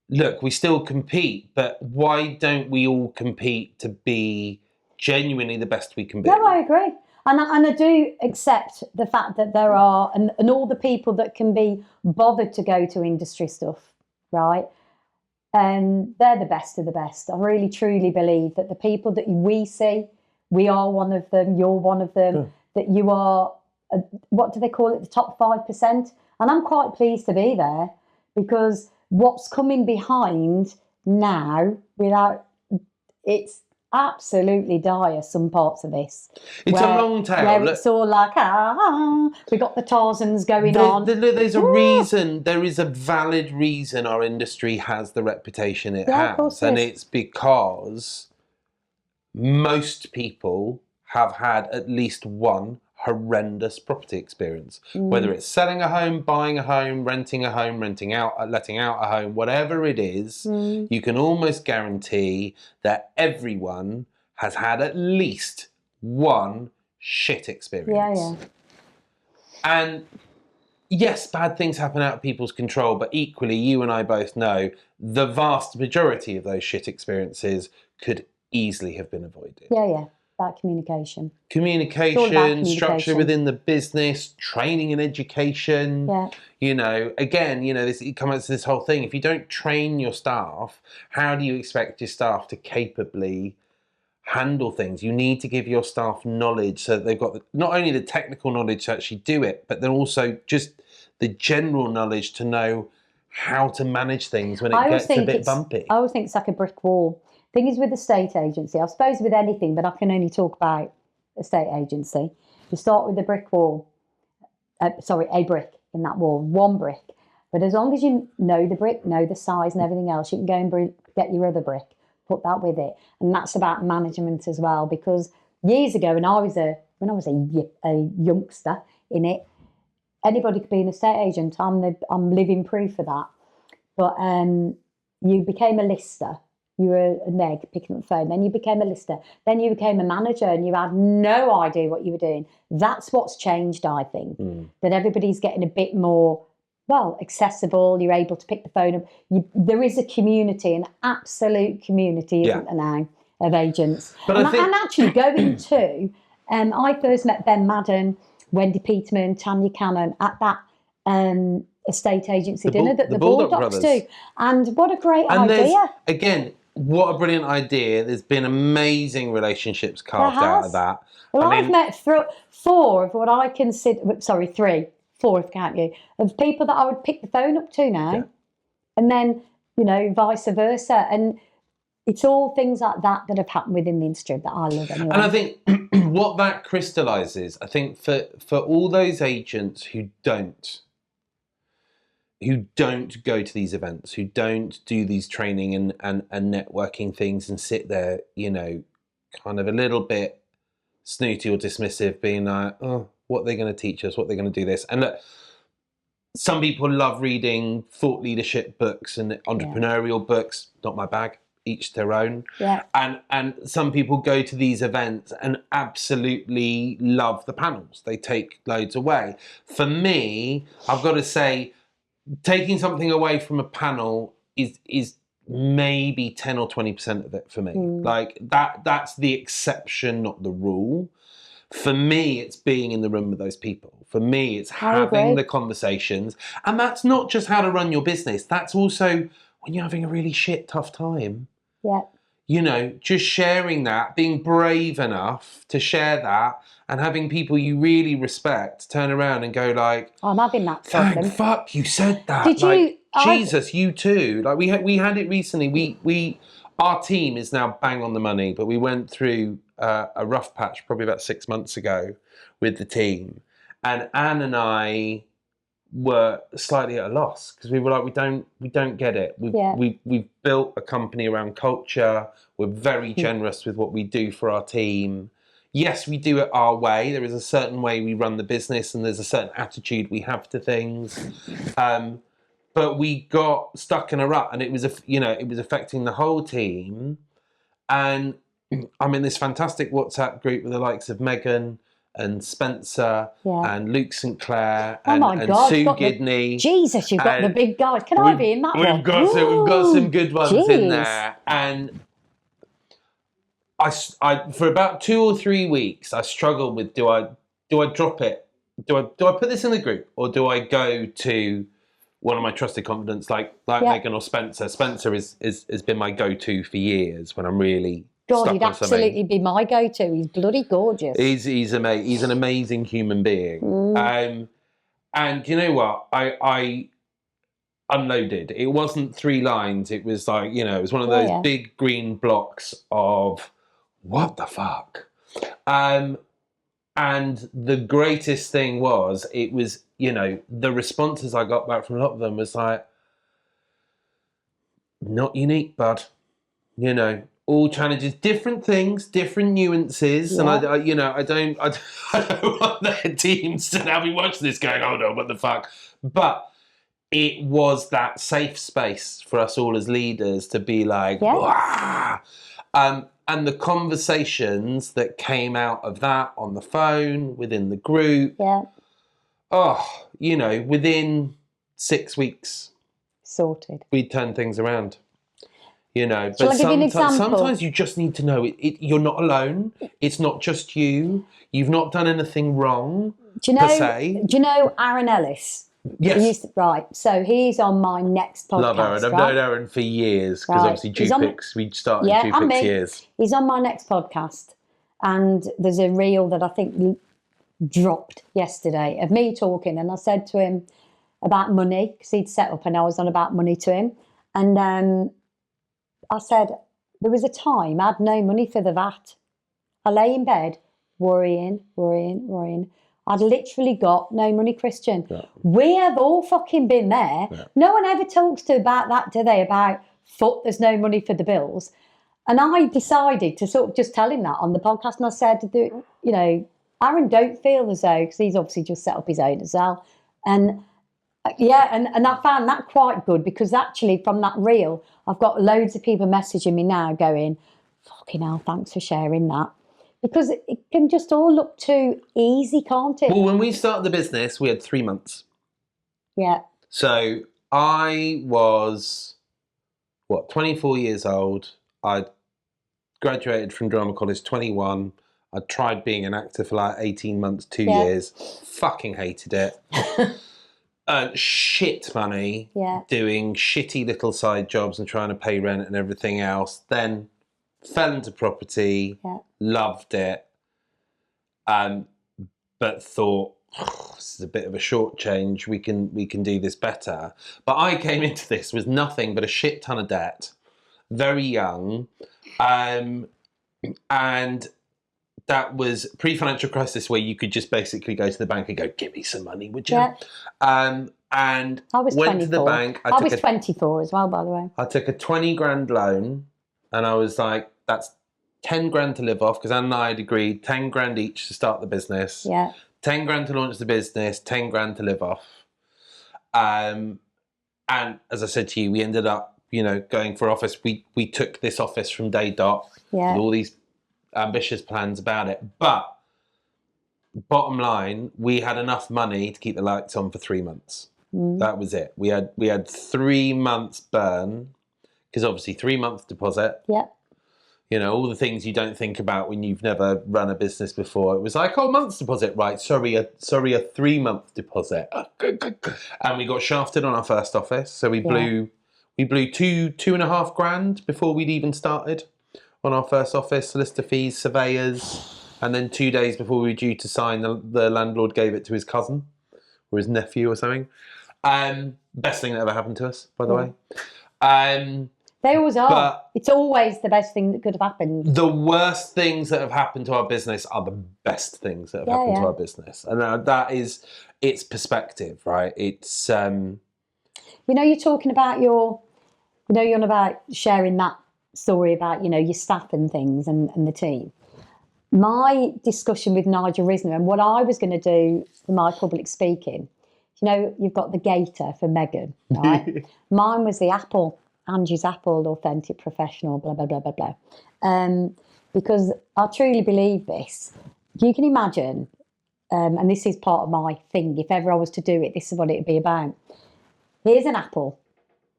look, we still compete, but why don't we all compete to be genuinely the best we can be? No, I agree. And I do accept the fact that there are, and all the people that can be bothered to go to industry stuff, right? And they're the best of the best. I really, truly believe that the people that we see, we are one of them, you're one of them, that you are, what do they call it, the top 5%? And I'm quite pleased to be there, because what's coming behind now, it's absolutely dire, some parts of this. It's a long tail. Where it's all like, we got the Tarzans going on. There's a reason, there is a valid reason our industry has the reputation it has. And it's because most people have had at least one horrendous property experience. Whether it's selling a home, buying a home, renting letting out a home, whatever it is, you can almost guarantee that everyone has had at least one shit experience. Yeah. And yes, bad things happen out of people's control, but equally, you and I both know the vast majority of those shit experiences could easily have been avoided. Yeah. About communication. Communication, structure within the business, training and education. Yeah. You know, again, you know, it comes to this whole thing. If you don't train your staff, how do you expect your staff to capably handle things? You need to give your staff knowledge so that they've got not only the technical knowledge to actually do it, but then also just the general knowledge to know how to manage things when it gets a bit bumpy. I always think it's like a brick wall. Thing is with estate agency, I suppose with anything, but I can only talk about estate agency. You start with a brick wall, a brick in that wall, one brick. But as long as you know the brick, know the size and everything else, you can go and get your other brick, put that with it. And that's about management as well, because years ago when I was a youngster in it, anybody could be an estate agent. I'm living proof of that. But you became a lister. You were a neg picking up the phone. Then you became a lister. Then you became a manager and you had no idea what you were doing. That's what's changed, I think. That everybody's getting a bit more, accessible. You're able to pick the phone up. There is a community, an absolute community, isn't there now, of agents. But I'm actually going to, I first met Ben Madden, Wendy Peterman, Tanya Cannon at that estate agency dinner that the Bulldogs do. And what a great idea. Again, what a brilliant idea. There's been amazing relationships carved out of that. Well, I've met four of what I consider, four if I count you, of people that I would pick the phone up to now. Yeah. And then, vice versa. And it's all things like that have happened within the industry that I love anyway. And I think what that crystallises, I think for all those agents who don't go to these events, who don't do these training and networking things and sit there, kind of a little bit snooty or dismissive, being like, oh, what are they going to teach us? What are they going to do this? And look, some people love reading thought leadership books and entrepreneurial books. Not my bag, each their own. Yeah. And some people go to these events and absolutely love the panels. They take loads away. For me, I've got to say, taking something away from a panel is maybe 10 or 20% of it for me. Like that's the exception, not the rule. For me, it's being in the room with those people. For me, it's having the conversations. And that's not just how to run your business. That's also when you're having a really tough time. Yeah. Just sharing that, being brave enough to share that, and having people you really respect turn around and go like, I'm having that problem. Thank fuck you said that. Did you? Jesus, you too. Like we had it recently. Our team is now bang on the money, but we went through a rough patch probably about 6 months ago with the team, and Anne and I were slightly at a loss because we were like, we don't get it. We've built a company around culture. We're very generous with what we do for our team. Yes, we do it our way. There is a certain way we run the business, and there's a certain attitude we have to things. But we got stuck in a rut, and it was affecting the whole team. And I'm in this fantastic WhatsApp group with the likes of Megan and Spencer and Luke St. Clair and Sue Gidney. Jesus, you've got the big guys. Can I be in that one? We've got some good ones in there. And I for about 2 or 3 weeks I struggled with do I drop it? Do I put this in the group, or do I go to one of my trusted confidants like Megan or Spencer? Spencer has been my go-to for years when I'm really God, he'd absolutely be my go-to. He's bloody gorgeous. He's amazing. He's an amazing human being. And you know what? I unloaded. It wasn't 3 lines. It was like, it was one of those big green blocks of what the fuck. And the greatest thing was, it was, the responses I got back from a lot of them was like, not unique, bud. all challenges, different things, different nuances, and I don't want their teams to now be watching this going, "Oh no, what the fuck?" But it was that safe space for us all as leaders to be like, "Wah!" And the conversations that came out of that on the phone, within the group, within 6 weeks, sorted. we'd turn things around. But Shall I give you an example? Sometimes you just need to know you're not alone. It's not just you. You've not done anything wrong, per se. Do you know Aaron Ellis? Yes. Right. So he's on my next podcast. Love Aaron. I've known Aaron for years because obviously Dupix, we started Dupix years. He's on my next podcast. And there's a reel that I think dropped yesterday of me talking. And I said to him about money because he'd set up and I was on about money to him. And I said, there was a time I had no money for the VAT. I lay in bed worrying. I'd literally got no money, Kristjan. Yeah. We have all fucking been there. Yeah. No one ever talks to about that, do they? About, there's no money for the bills. And I decided to sort of just tell him that on the podcast. And I said, Aaron, don't feel as though, because he's obviously just set up his own as well. And and I found that quite good because actually from that reel, I've got loads of people messaging me now going, fucking hell, thanks for sharing that. Because it can just all look too easy, can't it? Well, when we started the business, we had 3 months. Yeah. So I was, 24 years old. I graduated from drama college, 21. I tried being an actor for like 18 months, 2 years. Fucking hated it. Earned shit money doing shitty little side jobs and trying to pay rent and everything else. Then fell into property, loved it, but thought, this is a bit of a short change. We can do this better. But I came into this with nothing but a shit ton of debt, very young, and that was pre-financial crisis where you could just basically go to the bank and go, give me some money, would you? Yeah. And I was went 24. to the bank. I was 24 as well, by the way. I took a 20 grand loan and I was like, that's 10 grand to live off because Anne and I had agreed 10 grand each to start the business. Yeah. 10 grand to launch the business, 10 grand to live off. And as I said to you, we ended up, going for office. We took this office from day dot with all these ambitious plans about it. But bottom line, we had enough money to keep the lights on for 3 months. That was it. We had 3 months burn because obviously 3 months deposit. Yeah. All the things you don't think about when you've never run a business before. It was like, month's deposit, right? Sorry, a 3 month deposit. And we got shafted on our first office. So we blew 2.5 grand before we'd even started on our first office, solicitor fees, surveyors. And then 2 days before we were due to sign, the landlord gave it to his cousin or his nephew or something. Best thing that ever happened to us, by the way. They always are. It's always the best thing that could have happened. The worst things that have happened to our business are the best things that have happened to our business. And that is, it's perspective, right? It's... you're talking about you're on about sharing that story about, your staff and things and the team. My discussion with Nigel Risner and what I was going to do for my public speaking, you've got the gator for Meghan, right? Mine was the apple. Angie's Apple, authentic, professional, blah, blah, blah, blah, blah. Because I truly believe this. You can imagine, and this is part of my thing, if ever I was to do it, this is what it would be about. Here's an apple.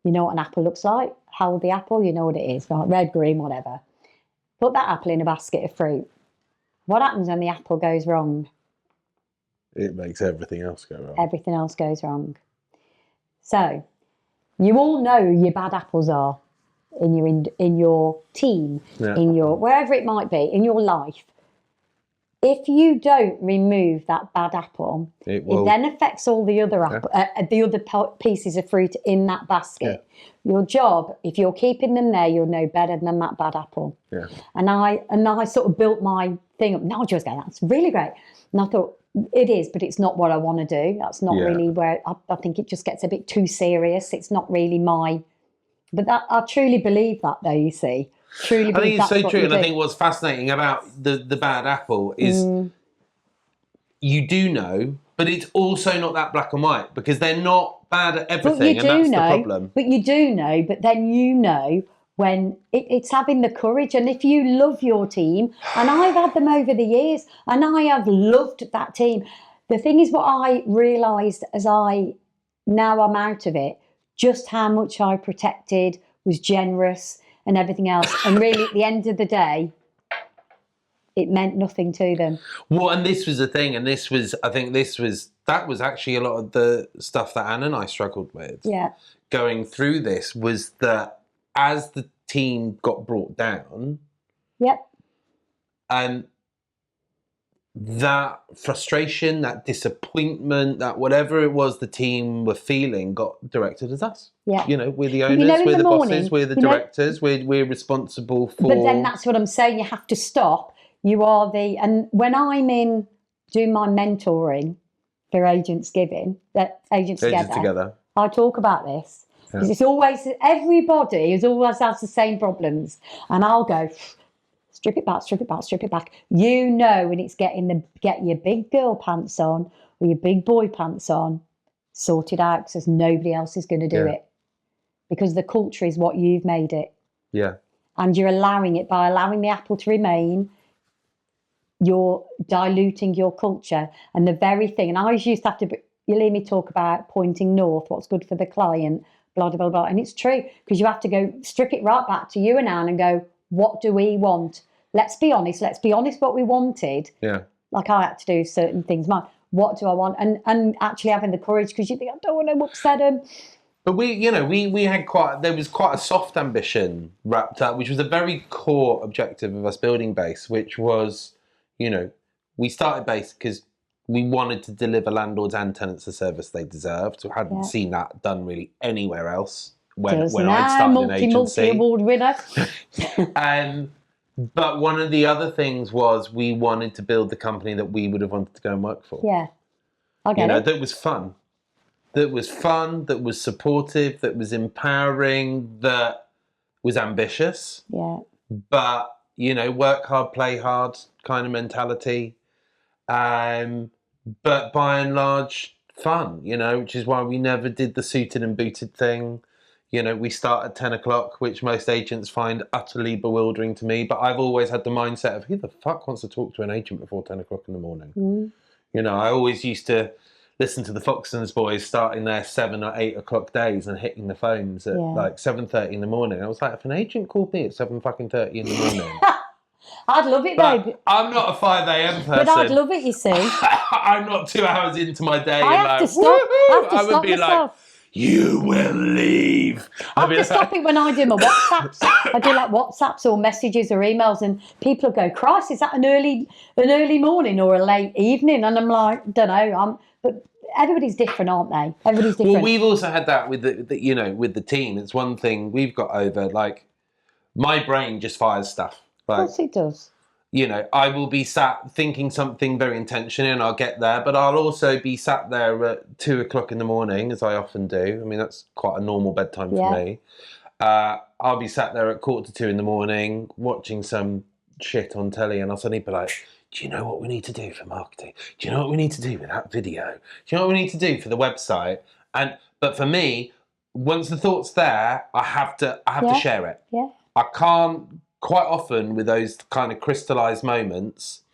You know what an apple looks like? Hold the apple, you know what it is, right? Red, green, whatever. Put that apple in a basket of fruit. What happens when the apple goes wrong? It makes everything else go wrong. Everything else goes wrong. So... you all know who your bad apples are in your team, in your wherever it might be, in your life. If you don't remove that bad apple, it then affects all the other pieces of fruit in that basket. Yeah. Your job, if you're keeping them there, you'll know better than that bad apple. Yeah. And I sort of built my thing up. No, just go, that's really great. And I thought, it is, but it's not what I want to do. That's not really where I think it just gets a bit too serious. It's not really but I truly believe that, though, you see. truly I think believe it's that's so what true. you And do. I think what's fascinating about the bad apple is you do know, but it's also not that black and white because they're not bad at everything, and that's the problem. But you do know, but then you know when it's having the courage. And if you love your team, and I've had them over the years, and I have loved that team. The thing is, what I realised now I'm out of it, just how much I protected, was generous, and everything else. And really, at the end of the day, it meant nothing to them. Well, and this was the thing, and that was actually a lot of the stuff that Anne and I struggled with. Yeah. Going through this was that as the team got brought down, Yep. and that frustration, that disappointment, that whatever it was the team were feeling got directed at us. Yeah. You know, we're the owners, we're the bosses, we're the directors, we're responsible for... But then that's what I'm saying, you have to stop. You are and when I'm in doing my mentoring for Agents Together, I talk about this. Because it's always, everybody is always has the same problems. And I'll go, strip it back, strip it back, strip it back. You know when it's get your big girl pants on or your big boy pants on, sort it out because nobody else is going to do it. Because the culture is what you've made it. Yeah. And you're allowing it, by allowing the apple to remain, you're diluting your culture. And the very thing, and I always used to have to, you'll hear me talk about pointing north, what's good for the client, blah, blah, blah, blah. And it's true, because you have to go strip it right back to you and Anne and go, what do we want? Let's be honest what we wanted. Yeah. Like I had to do certain things. What do I want? And actually having the courage, because you think, I don't want to upset them. But we had there was quite a soft ambition wrapped up, which was a very core objective of us building Base, which was, we started Base because we wanted to deliver landlords and tenants the service they deserved. We hadn't seen that done really anywhere else when I'd started an agency. Multi-award winner. But one of the other things was we wanted to build the company that we would have wanted to go and work for. Yeah, I get it. That was fun. That was supportive, that was empowering, that was ambitious. Yeah. But, work hard, play hard kind of mentality. But by and large, fun, which is why we never did the suited and booted thing. We start at 10 o'clock, which most agents find utterly bewildering to me. But I've always had the mindset of who the fuck wants to talk to an agent before 10 o'clock in the morning? Mm. I always used to listen to the Foxtons boys starting their 7 or 8 o'clock days and hitting the phones at like 7:30 in the morning. I was like, if an agent called me at 7:30 in the morning, I'd love it, babe. I'm not a 5 a.m. person. But I'd love it, you see. I'm not 2 hours into my day. I have to stop. I would be like, you will leave. I have to stop it when I do my WhatsApps. I do like WhatsApps or messages or emails, and people will go, Christ, is that an early morning or a late evening? And I'm like, don't know. But everybody's different, aren't they? Everybody's different. Well, we've also had that with with the team. It's one thing we've got over. Like, my brain just fires stuff. Like, of course it does. I will be sat thinking something very intentionally and I'll get there, but I'll also be sat there at 2 o'clock in the morning, as I often do. I mean, that's quite a normal bedtime for me. I'll be sat there at 1:45 in the morning watching some shit on telly, and I'll suddenly be like, do you know what we need to do for marketing? Do you know what we need to do with that video? Do you know what we need to do for the website? But for me, once the thought's there, I have to share it. Yeah. I can't. Quite often with those kind of crystallized moments,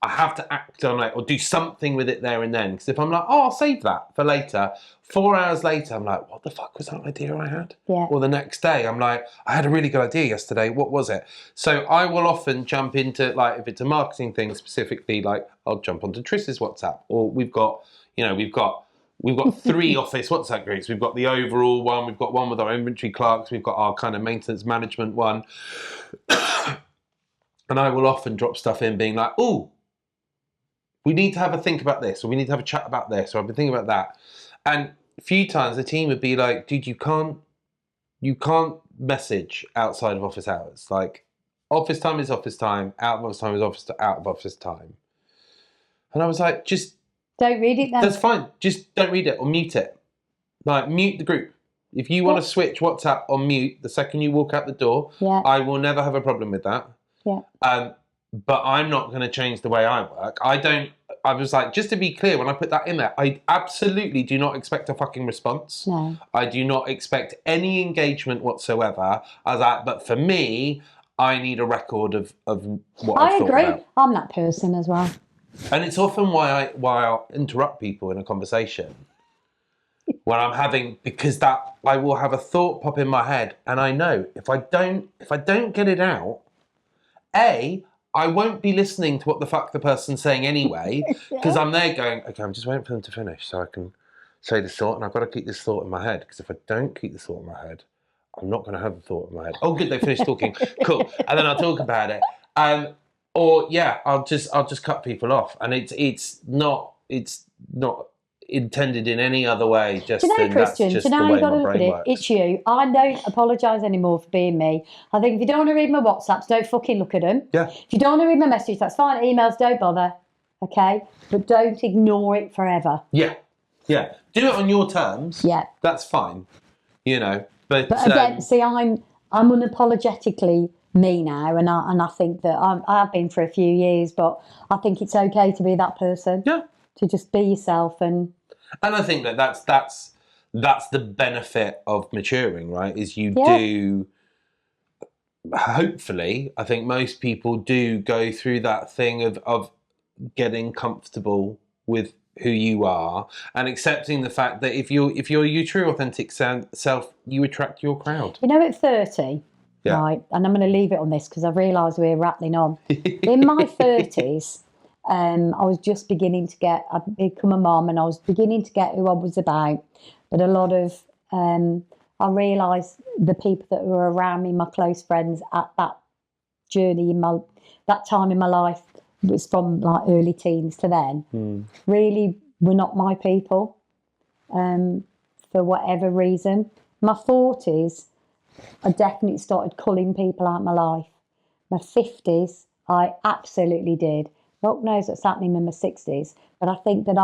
I have to act on it or do something with it there and then. Because if I'm like, I'll save that for later, 4 hours later, I'm like, what the fuck was that idea I had? Yeah. Or the next day, I'm like, I had a really good idea yesterday. What was it? So I will often jump into, like, if it's a marketing thing specifically, like I'll jump onto Triss's WhatsApp, or we've got 3 office WhatsApp groups. We've got the overall one. We've got one with our inventory clerks. We've got our kind of maintenance management one. And I will often drop stuff in being like, oh, we need to have a think about this, or we need to have a chat about this, or I've been thinking about that. And a few times the team would be like, dude, you can't message outside of office hours. Like, office time is office time. Out of office time is out of office time. And I was like, just... Don't read it then. That's fine. Just don't read it or mute it. Like, mute the group. If you want to switch WhatsApp on mute the second you walk out the door, I will never have a problem with that. Yeah. But I'm not going to change the way I work. I was like, just to be clear, when I put that in there, I absolutely do not expect a fucking response. No. I do not expect any engagement whatsoever. I was like, but for me, I need a record of what I've thought about. I agree. I'm that person as well. And it's often why I'll interrupt people in a conversation when I'm having, because that I will have a thought pop in my head, and I know if I don't get it out, I won't be listening to what the fuck the person's saying anyway, because I'm there going, okay, I'm just waiting for them to finish so I can say this thought, and I've got to keep this thought in my head, because if I don't keep this thought in my head, I'm not going to have the thought in my head. Oh, good, they finished talking. Cool, and then I'll talk about it. I'll just cut people off, and it's not intended in any other way. Just do you know, Kristjan? Just do you know the how way you got to my look at brain it? works. It's you. I don't apologise anymore for being me. I think if you don't want to read my WhatsApps, don't fucking look at them. Yeah. If you don't want to read my messages, that's fine. Emails, don't bother. Okay, but don't ignore it forever. Yeah. Yeah. Do it on your terms. Yeah. That's fine. You know. But again, see, I'm unapologetically me now, and I think that I've been for a few years, but I think it's okay to be that person. Yeah. To just be yourself, and I think that's the benefit of maturing, right? Is you do. Hopefully, I think most people do go through that thing of getting comfortable with who you are and accepting the fact that if you're your true authentic self, you attract your crowd. You know, at 30, right, and I'm going to leave it on this because I've realised we're rattling on. In my 30s, I was just beginning to I'd become a mum, and I was beginning to get who I was about. But a lot of, I realised the people that were around me, my close friends at that journey that time in my life, was from like early teens to then, really were not my people, for whatever reason. My 40s, I definitely started culling people out of my life. My 50s, I absolutely did. God knows what's happening in my 60s, but I think that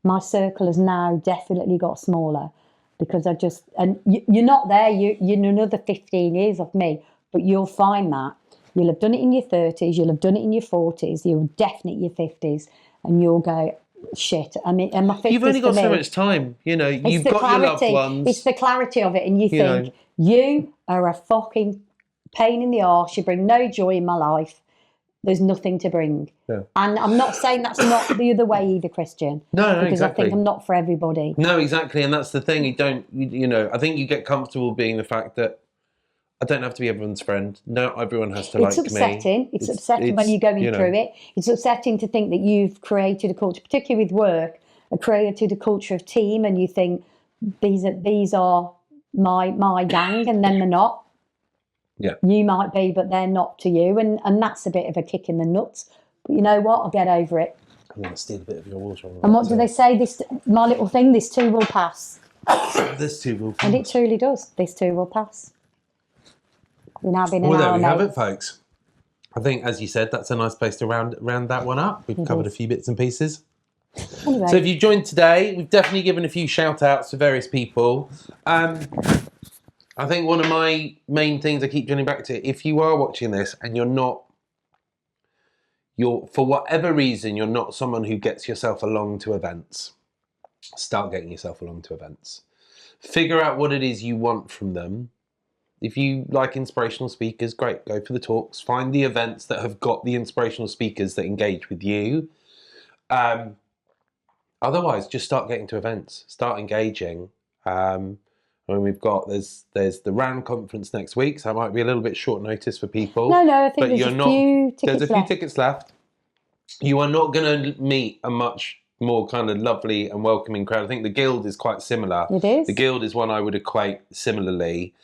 my circle has now definitely got smaller, because and you're not there, you're another 15 years of me, but you'll find that you'll have done it in your 30s, you'll have done it in your 40s, you'll definitely your 50s, and you'll go, shit. I mean, and my 50s, you've only got so much time, you know, you've got your loved ones. It's the clarity of it, and you think, you are a fucking pain in the arse, you bring no joy in my life. There's nothing to bring. Yeah. And I'm not saying that's not the other way either, Kristjan. No, because exactly. I think I'm not for everybody. No, exactly. And that's the thing. I think you get comfortable being the fact that I don't have to be everyone's friend. No, everyone has to like me. It's upsetting when you're going through it. It's upsetting to think that you've created a culture, particularly with work, created a culture of team, and you think these are my gang, and then they're not. Yeah. You might be, but they're not to you, and that's a bit of a kick in the nuts. But you know what? I'll get over it. I'm going to steal a bit of your water. And what do they say? My little thing, this too will pass. This too will pass. And it truly does. This too will pass. You're now been an hour. Well, there we have it, folks. I think, as you said, that's a nice place to round that one up. We've covered a few bits and pieces. Anyway. So if you joined today, we've definitely given a few shout-outs to various people. I think one of my main things I keep joining back to, if you are watching this and for whatever reason, you're not someone who gets yourself along to events, start getting yourself along to events. Figure out what it is you want from them. If you like inspirational speakers, great, go for the talks. Find the events that have got the inspirational speakers that engage with you. Otherwise, just start getting to events, start engaging. I mean, there's the RAN conference next week, so it might be a little bit short notice for people. No, I think there's a few tickets left. You are not going to meet a much more kind of lovely and welcoming crowd. I think the Guild is quite similar. It is. The Guild is one I would equate similarly,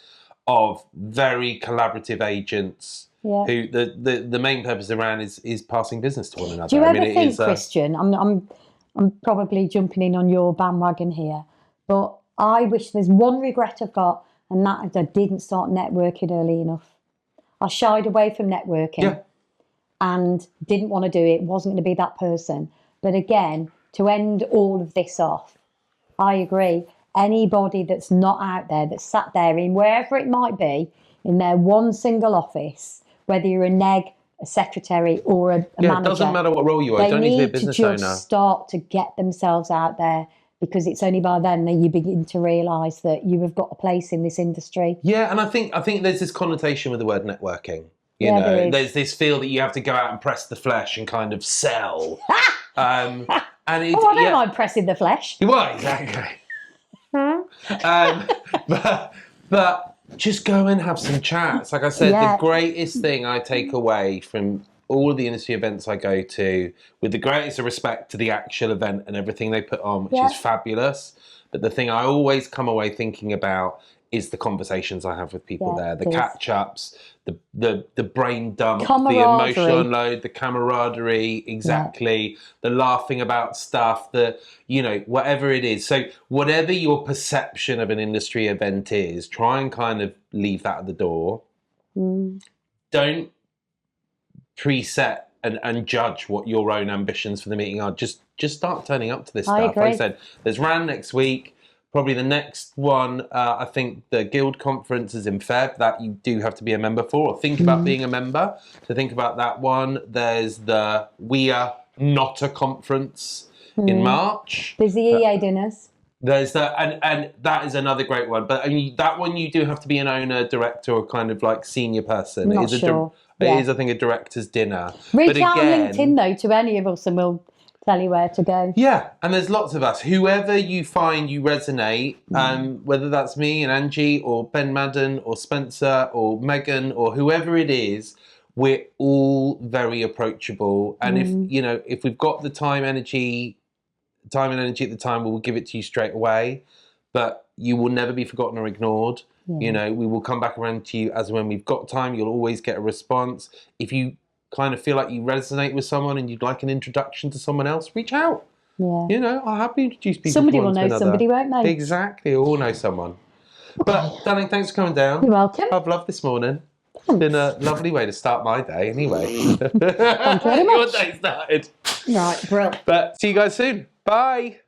of very collaborative agents. Yeah. Who the main purpose of RAN is passing business to one another. Do you ever think, Kristjan? I'm probably jumping in on your bandwagon here, but I wish there's one regret I've got, and that is I didn't start networking early enough. I shied away from networking and didn't want to do it, wasn't going to be that person. But again, to end all of this off, I agree. anybody that's not out there, that's sat there in wherever it might be, in their one single office, whether you're a neg, a secretary, or a manager. It doesn't matter what role you are. You don't need to be a business owner. They need to just start to get themselves out there, because it's only by then that you begin to realise that you have got a place in this industry. Yeah, and I think there's this connotation with the word networking. You know, there's this feel that you have to go out and press the flesh and kind of sell. And I don't mind pressing the flesh. Well, exactly. But just go and have some chats. Like I said, the greatest thing I take away from all of the industry events I go to, with the greatest respect to the actual event and everything they put on, which is fabulous. But the thing I always come away thinking about is the conversations I have with people there, the catch-ups, the brain dump, the emotional unload, the camaraderie, the laughing about stuff, whatever it is. So whatever your perception of an industry event is, try and kind of leave that at the door. Don't preset and judge what your own ambitions for the meeting are. Just start turning up to this stuff. Like I said, there's RAN next week. Probably the next one, I think the Guild Conference is in Feb, that you do have to be a member for, or think about being a member. So think about that one. There's the We Are Not a Conference in March. There's the EA dinners. There's that, and that is another great one. But I mean, that one you do have to be an owner, director, or kind of like senior person. Not sure. It is, I think, a director's dinner. Reach out on LinkedIn, though, to any of us, and we'll tell you where to go. Yeah, and there's lots of us. Whoever you find you resonate, whether that's me and Angie or Ben Madden or Spencer or Megan or whoever it is, we're all very approachable. And if we've got the time and energy at the time, we'll give it to you straight away. But you will never be forgotten or ignored. Yeah. We will come back around to you as and when we've got time. You'll always get a response. If you kind of feel like you resonate with someone and you'd like an introduction to someone else, reach out. Yeah. I'll happily introduce people. Somebody will know somebody, won't they? Exactly. We'll all know someone. But, darling, thanks for coming down. You're welcome. I've loved this morning. It's been a lovely way to start my day, anyway. Thank you very much. Your day started. Right, brilliant. But see you guys soon. Bye.